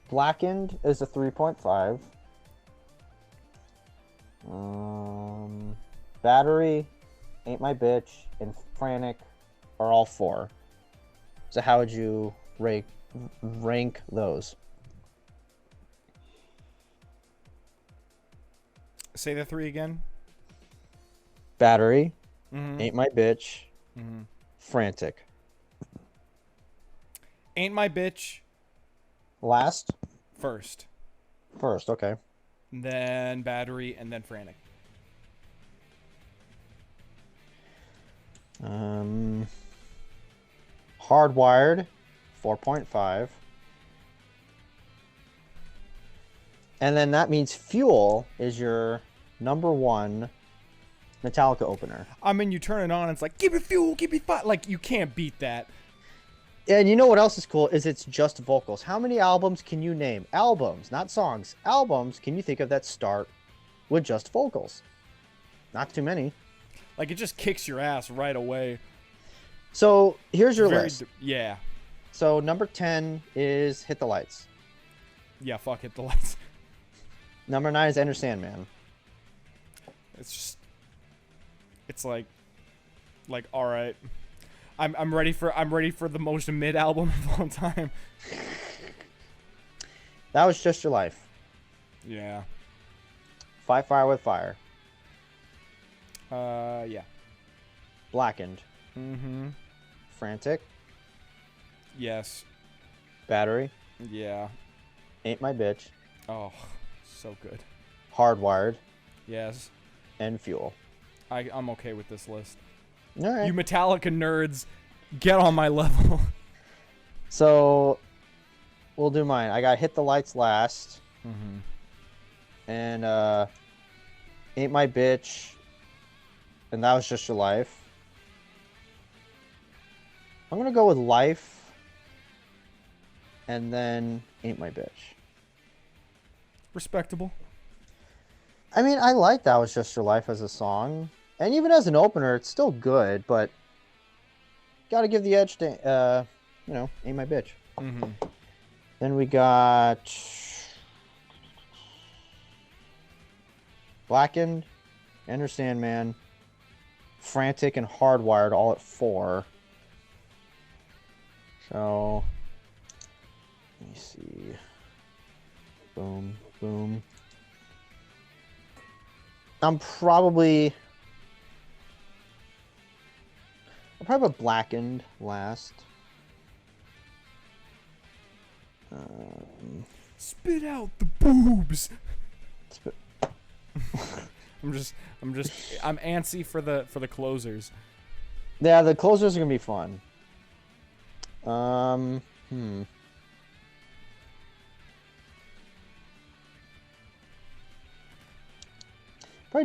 Blackened is a 3.5. Battery, Ain't My Bitch, and Frantic are all 4. So how would you rank those? Say the 3 again. Battery, Mm-hmm. Ain't My Bitch, Mm-hmm. Frantic. Ain't My Bitch Last? first. First, okay. Then Battery, and then Frantic. Hardwired, 4.5. And then that means Fuel is your number 1 Metallica opener. I mean, you turn it on, it's like, give me fuel, give me fire. Like, you can't beat that. And you know what else is cool is it's just vocals. How many albums can you name? Albums, not songs. Albums can you think of that start with just vocals? Not too many. Like, it just kicks your ass right away. So here's your list. Yeah. So number 10 is Hit the Lights. Yeah, fuck, Hit the Lights. Number 9 is Enter Sandman. It's just... It's like, all right. I'm ready for the most mid album of all time. That Was Just Your Life. Yeah. Fight Fire with Fire. Yeah. Blackened. Mm-hmm. Frantic. Yes. Battery. Yeah. Ain't My Bitch. Oh, so good. Hardwired. Yes. And Fuel. I'm okay with this list. All right. You Metallica nerds, get on my level. So we'll do mine. I got Hit the Lights last. Mm-hmm. And Ain't My Bitch. And That Was Just Your Life. I'm going to go with Life. And then Ain't My Bitch. Respectable. I mean, I like That Was Just Your Life as a song. And even as an opener, it's still good, but gotta give the edge to, Ain't My Bitch. Mm-hmm. Then we got Blackened, Enter Sandman, Frantic, and Hardwired all at 4. So, let me see. Boom, boom. I'll probably put Blackened last. Spit out the boobs. Spit- I'm antsy for the closers. Yeah, the closers are gonna be fun. Probably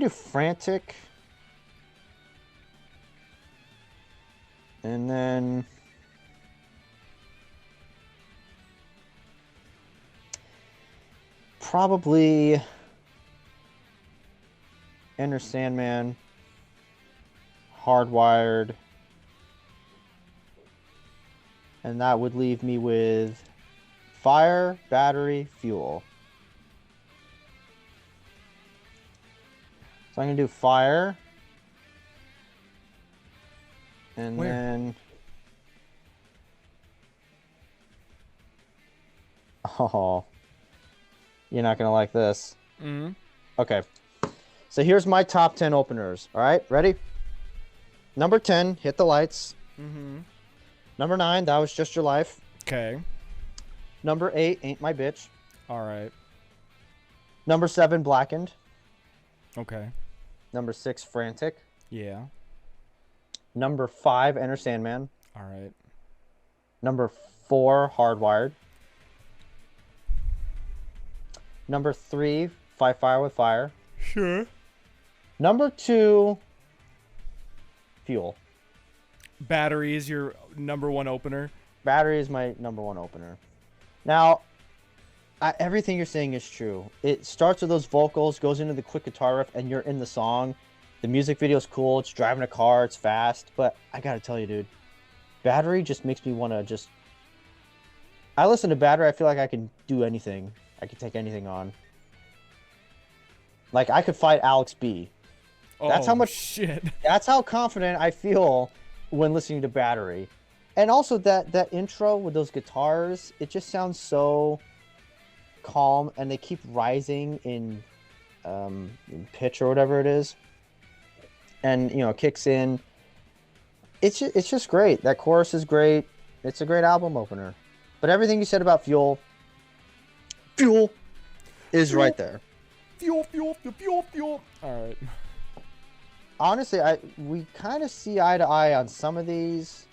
do Frantic. And then probably Enter Sandman, Hardwired, and that would leave me with Fire, Battery, Fuel. So I'm gonna do Fire, and Where? then oh, you're not gonna like this. Mm-hmm. Okay. So here's my top 10 openers. All right, ready? Number 10, Hit the Lights. Mm-hmm. Number 9, That Was Just Your Life. Okay. Number 8, Ain't My Bitch. All right. Number 7, Blackened. Okay. Number 6, Frantic. Yeah. Number 5, Enter Sandman. All right. Number 4, Hardwired. Number 3, Fight Fire with Fire. Sure. Number 2, Fuel. Battery is your number one opener. Battery is my number 1 opener. Now, everything you're saying is true. It starts with those vocals, goes into the quick guitar riff, and you're in the song. The music video is cool. It's driving a car. It's fast. But I gotta tell you, dude, Battery just makes me want to just... I listen to Battery, I feel like I can do anything. I can take anything on. Like, I could fight Alex B. That's how much... shit. That's how confident I feel when listening to Battery. And also that intro with those guitars, it just sounds so calm, and they keep rising in pitch or whatever it is. And, you know, kicks in. It's just great. That chorus is great. It's a great album opener. But everything you said about Fuel is right there. Fuel. All right. Honestly, we kind of see eye to eye on some of these.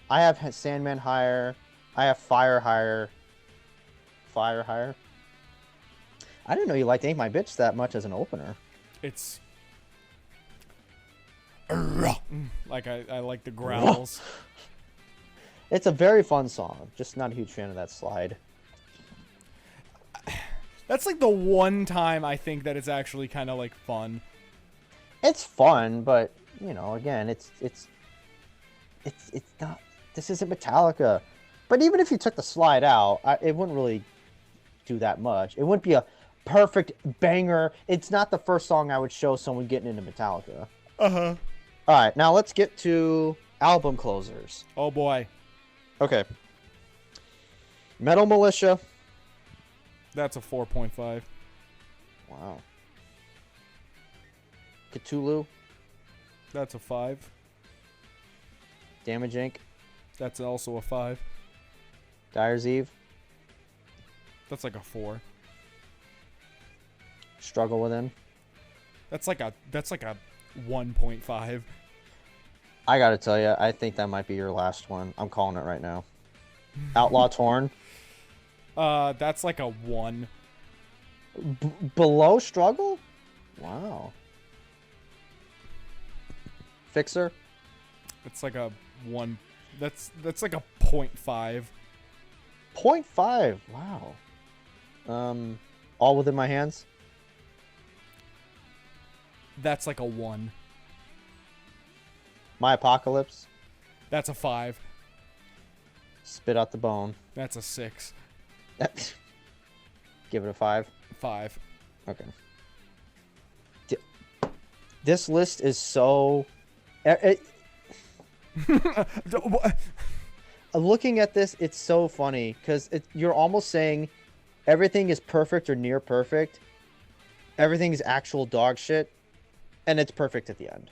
I have Sandman higher. I have Fire higher. Fire higher. I didn't know you liked Ain't My Bitch that much as an opener. It's like I like the growls. It's a very fun song. Just not a huge fan of that slide. That's like the one time I think that it's actually kind of like fun. It's fun, but you know, again, it's not. This isn't Metallica. But even if you took the slide out, it wouldn't really do that much. It wouldn't be a perfect banger. It's not the first song I would show someone getting into Metallica. Uh-huh. All right, now let's get to album closers. Oh boy. Okay. Metal Militia. That's a 4.5. Wow. Cthulhu. That's a 5. Damage Inc. That's also a 5. Dyer's Eve. That's like a 4. Struggle Within. That's like a 1.5. I gotta tell you, I think that might be your last one. I'm calling it right now. Outlaw Torn. That's like a 1. Below Struggle? Wow. Fixer. It's like a 1. That's like a 0.5. 0.5. Wow. All Within My Hands. That's like a 1. My Apocalypse. That's a 5. Spit Out the Bone. That's a 6. Give it a 5. 5. Okay. This list is so. Looking at this, it's so funny because you're almost saying everything is perfect or near perfect. Everything is actual dog shit, and it's perfect at the end.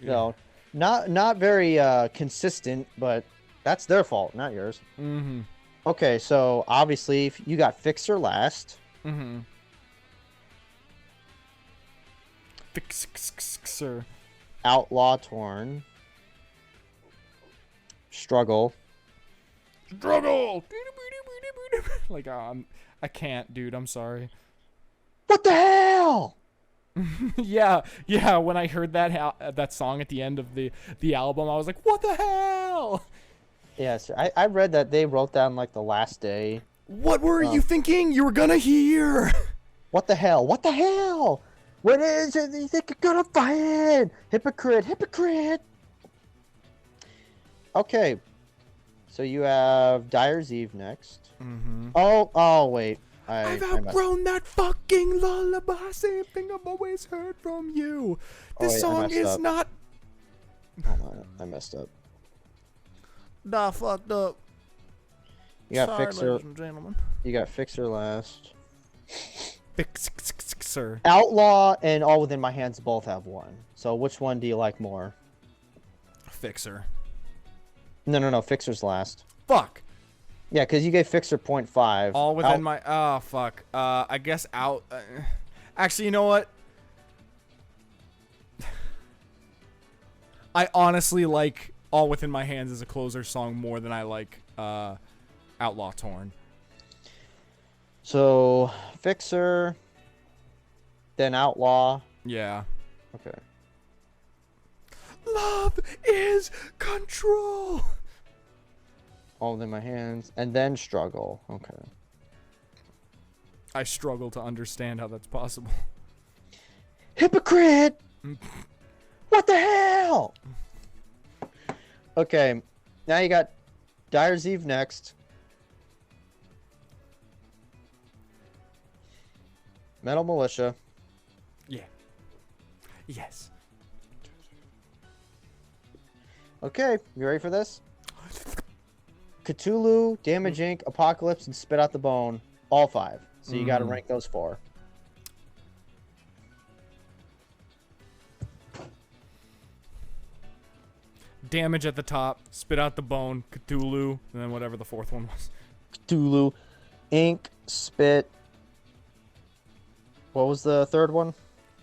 So, not very consistent, but that's their fault, not yours. Mm-hmm. Okay, so obviously you got Fixer last. Mm-hmm. Fixer. Outlaw Torn. Struggle. Like, I can't, dude. I'm sorry. What the hell? yeah. When I heard that song at the end of the album, I was like, what the hell? Yes, I read that they wrote down like the last day. What were you thinking you were gonna hear? What the hell? What the hell? What is it you think you're gonna find? Hypocrite, hypocrite. Okay, so you have Dyer's Eve next. Mm-hmm. Oh, wait. I've outgrown that fucking lullaby. Same thing I've always heard from you. This wait, song is up. not. Hold on, I messed up. Nah, fucked up. You got Sorry, Fixer. ladies and gentlemen. You got Fixer last. Fixer. Outlaw and All Within My Hands both have one. So which one do you like more? Fixer. No. Fixer's last. Fuck. Yeah, because you gave Fixer 0.5. All within my. Oh, fuck. I guess out. Actually, you know what? I honestly like All Within My Hands as a closer song more than I like Outlaw Torn. So, Fixer, then Outlaw. Yeah. Okay. Love is control. All Within My Hands, and then Struggle. Okay. I struggle to understand how that's possible. Hypocrite! What the hell? Okay, now you got Dyer's Eve next. Metal Militia. Yeah. Yes. Okay, you ready for this? Cthulhu, Damage Inc., Apocalypse, and Spit Out the Bone. All 5. So you gotta rank those 4. Damage at the top, Spit Out the Bone, Cthulhu, and then whatever the fourth one was. Cthulhu, Ink, Spit. What was the third one?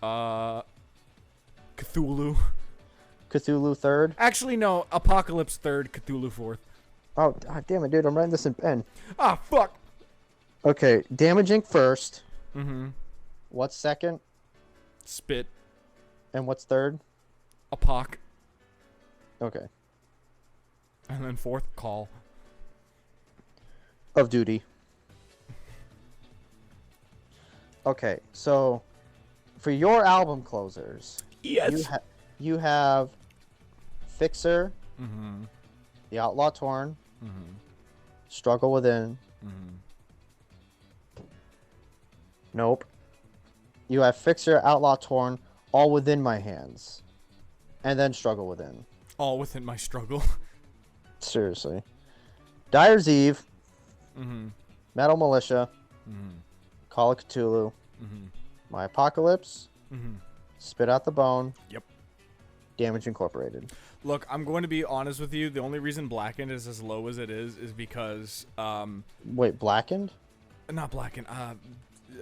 Cthulhu. Cthulhu third. Actually, no. Apocalypse third, Cthulhu fourth. Oh, God damn it, dude. I'm writing this in pen. Ah, fuck. Okay, Damage Inc. first. Mm-hmm. What's second? Spit. And what's third? Apoc. Okay. And then fourth, Call. Of Duty. Okay, so for your album closers, Yes. you have Fixer, Mm-hmm. The Outlaw Torn, Mm-hmm. Struggle Within. Mm-hmm. Nope. You have Fixer, Outlaw Torn, All Within My Hands, and then Struggle Within. All within my struggle. Seriously. Dyer's Eve, Mm-hmm. Metal Militia, Mm-hmm. Call of Cthulhu, Mm-hmm. My Apocalypse, Mm-hmm. Spit Out the Bone. Yep. Damage Incorporated. Look, I'm going to be honest with you. The only reason Blackened is as low as it is because Wait, Blackened? not Blackened.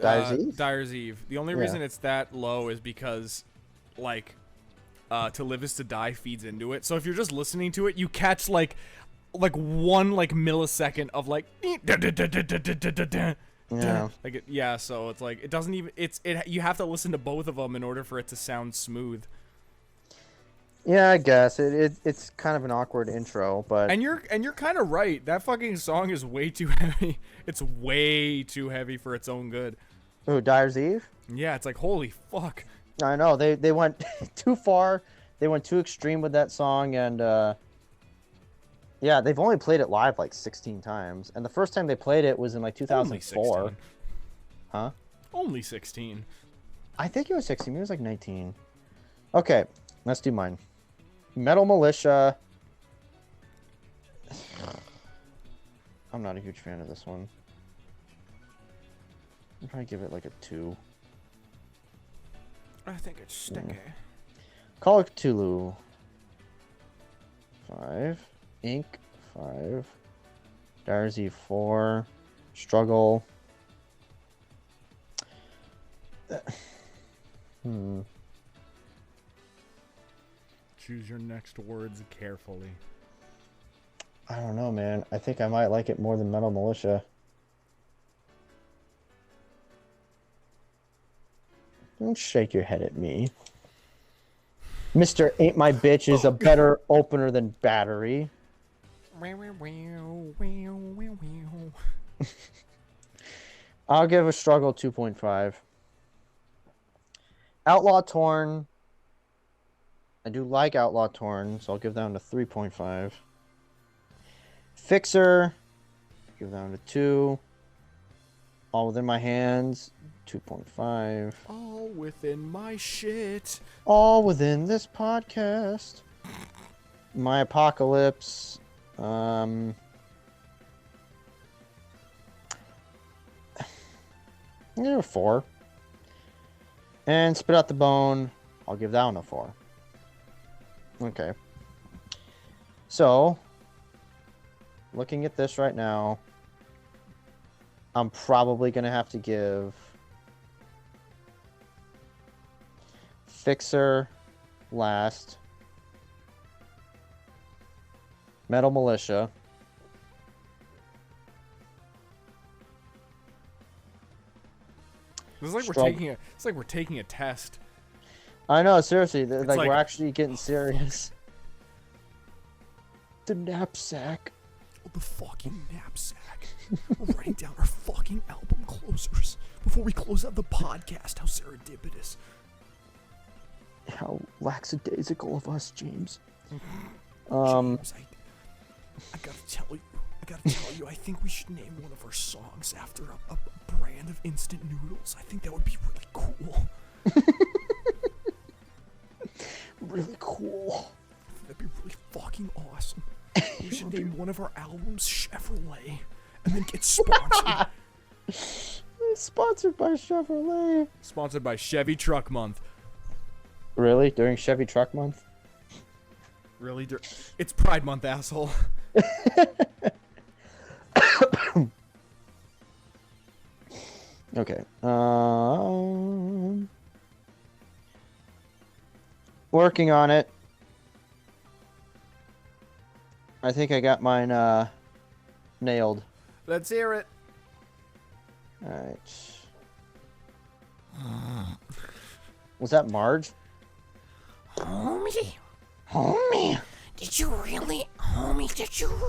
Dyer's Eve? Dyer's Eve. The only Yeah. reason it's that low is because, like, To Live Is to Die feeds into it. So if you're just listening to it, you catch like one millisecond of like Yeah. like yeah. So it's like it doesn't even you have to listen to both of them in order for it to sound smooth. Yeah, I guess it's kind of an awkward intro, but And you're kind of right. That fucking song is way too heavy. It's way too heavy for its own good. ooh, Dyer's Eve. Yeah, it's like holy fuck. I know they went too far. They went too extreme with that song, and yeah, they've only played it live like 16 times, and the first time they played it was in like Only 2004. 16. Huh? Only 16. I think it was 16. Maybe it was like 19. Okay, let's do mine. Metal Militia. I'm not a huge fan of this one. I'll probably give it like a 2. I think it's stinky. Call of Cthulhu. 5. Ink. 5. Darzy 4. Struggle. Choose your next words carefully. I don't know, man. I think I might like it more than Metal Militia. Don't shake your head at me. Mr. Ain't My Bitch is a better opener than Battery. I'll give a Struggle 2.5. Outlaw Torn. I do like Outlaw Torn, so I'll give that one a 3.5. Fixer. Give that one a 2. All Within My Hands. 2.5. All within my shit. All within this podcast. My Apocalypse. Yeah, 4. And Spit Out the Bone. I'll give that one a 4. Okay. So, looking at this right now, I'm probably going to have to give Fixer last. Metal Militia. This is like we're taking a test. I know, seriously. Like like- we're actually getting serious. The knapsack. The fucking knapsack. We're writing down our fucking album closers before we close out the podcast. How serendipitous. How lackadaisical of us, James. James, I gotta tell you, I think we should name one of our songs after a brand of instant noodles. I think that would be really cool. Really cool. That'd be really fucking awesome. We should name one of our albums Chevrolet and then get sponsored. Sponsored by Chevrolet. Sponsored by Chevy Truck Month. Really? During Chevy Truck Month? Really? It's Pride Month, asshole. Okay. Working on it. I think I got mine nailed. Let's hear it. Alright. Was that Marge? Homie, did you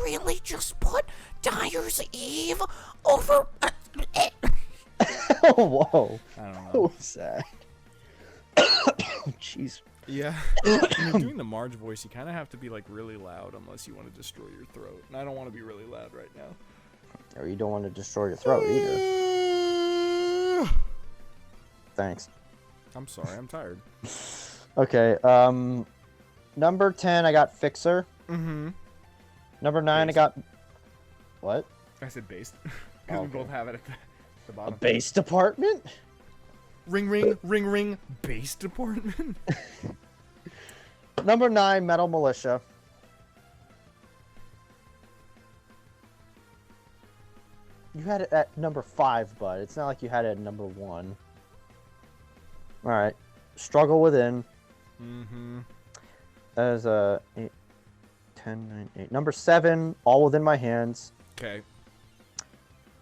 really just put Dyer's Eve over? Oh, whoa. I don't know. What was that? Jeez. Yeah. When you're doing the Marge voice, you kind of have to be like really loud unless you want to destroy your throat. And I don't want to be really loud right now. Or you don't want to destroy your throat either. Thanks. I'm sorry, I'm tired. Okay, number 10, I got Fixer. Mm-hmm. Number 9, I got... What? I said based. Because we Okay. both have it at the A bottom. bass department? Ring, ring, ring, ring. Bass department. Number 9, Metal Militia. You had it at number 5, bud. It's not like you had it at number 1. Alright. Struggle Within. Mm-hmm. That is a 8, 10, 9, 8. Number 7, All Within My Hands. Okay.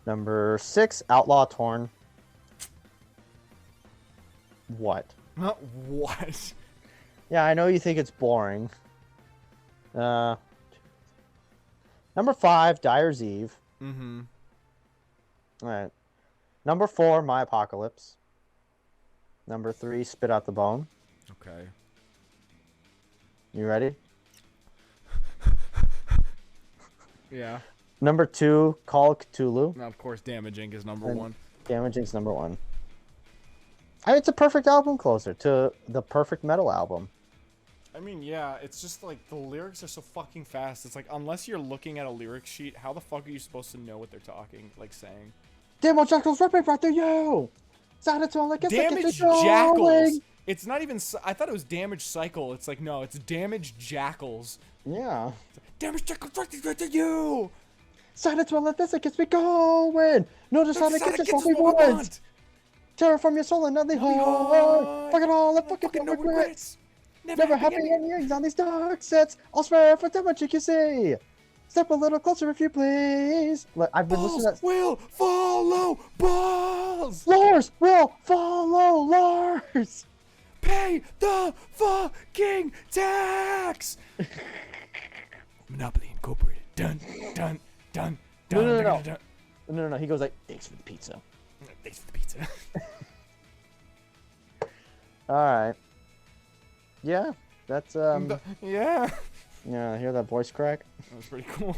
Number 6, Outlaw Torn. What? What? Yeah, I know you think it's boring. Number 5, Dyer's Eve. Mm-hmm. Alright. Number 4, My Apocalypse. Number 3, Spit Out the Bone. Okay. You ready? Yeah. Number 2, Call of Cthulhu. Now, of course, Damage Inc. is number And- 1. Damaging's number 1. It's a perfect album closer to the perfect metal album. I mean, yeah, it's just like the lyrics are so fucking fast. It's like unless you're looking at a lyric sheet, how the fuck are you supposed to know what they're talking, like saying? Demo Jackals ripping right through you. Sounded to like a Damage Jackals. It's not even. I thought it was Damage Cycle. It's like no, it's Damage Jackals. Yeah. Damage Jackals right to you. Sounded to like this, it gets me going. Notice how they get just what we want. Terror from your soul and nothing hard. Fuck it all, and fucking no regrets. Never happy endings on these dark sets. I'll swear for that much you can see. Step a little closer if you please. Look, I've been listening to that. Will follow balls. Lars will follow Lars. Pay the fucking tax. Monopoly Incorporated. Dun dun dun dun. No. Dun, dun. No. He goes like, thanks for the pizza. Thanks for the pizza. All right. Yeah, that's Yeah. Yeah, hear that voice crack? That was pretty cool.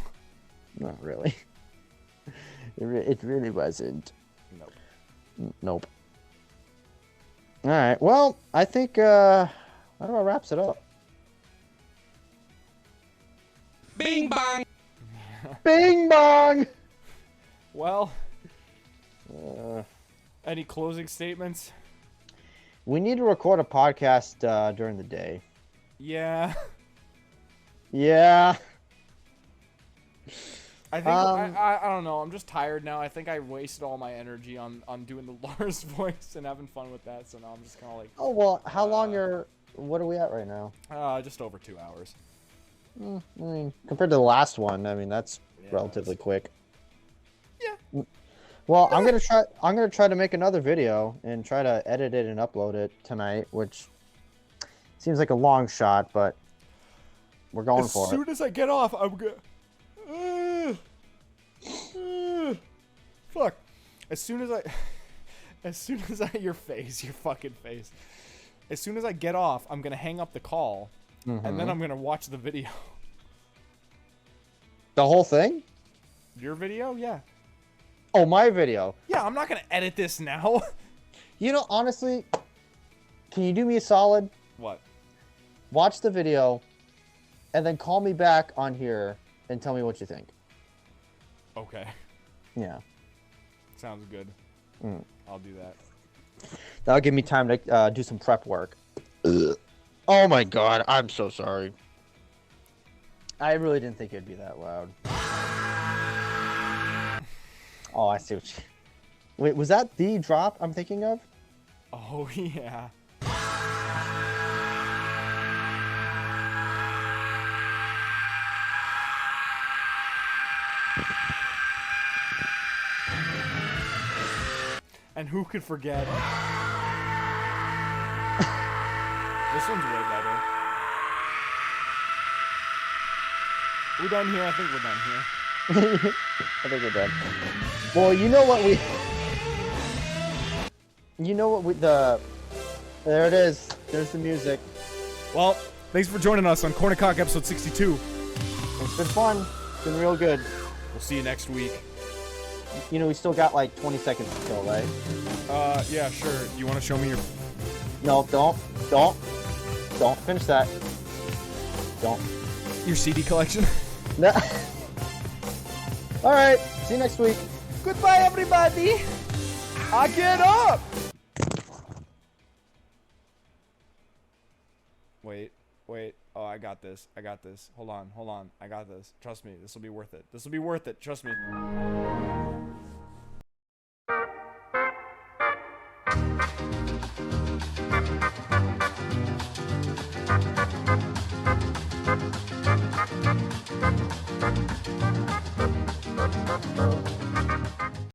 Not really. It really wasn't. Nope. Nope. All right. Well, I think that about wraps it up. Bing bong. Bing bong. Well, any closing statements? We need to record a podcast during the day. Yeah. Yeah. I think I don't know. I'm just tired now. I think I wasted all my energy on doing the Lars voice and having fun with that. So now I'm just kind of like. Oh well, how long what are we at right now? Just over 2 hours. I mean, compared to the last one, I mean that's relatively quick. Yeah. Well, I'm gonna try to make another video and try to edit it and upload it tonight, which seems like a long shot, but we're going for it. As soon as I get off, I'm gonna. Fuck. As soon as your fucking face. As soon as I get off, I'm gonna hang up the call, and then I'm gonna watch the video. The whole thing? Your video, yeah. Oh, my video. Yeah, I'm not gonna edit this now. You know, honestly, can you do me a solid? What? Watch the video, and then call me back on here and tell me what you think. Okay. Yeah. Sounds good. I'll do that. That'll give me time to do some prep work. Oh my god, I'm so sorry. I really didn't think it'd be that loud. Oh, I see what you... Wait, was that the drop I'm thinking of? Oh, yeah. And who could forget? This one's way better. We're done here. I think we're done here. I think we're done. Well, you know what we... There it is. There's the music. Well, thanks for joining us on Korn and Kock episode 62. It's been fun. It's been real good. We'll see you next week. You know, we still got like 20 seconds to kill, right? Yeah, sure. Do you want to show me your... No, don't finish that. Don't. Your CD collection? No. All right. See you next week. Goodbye, everybody. I get up. Wait. Oh, I got this. Hold on. I got this. Trust me. This will be worth it. Trust me.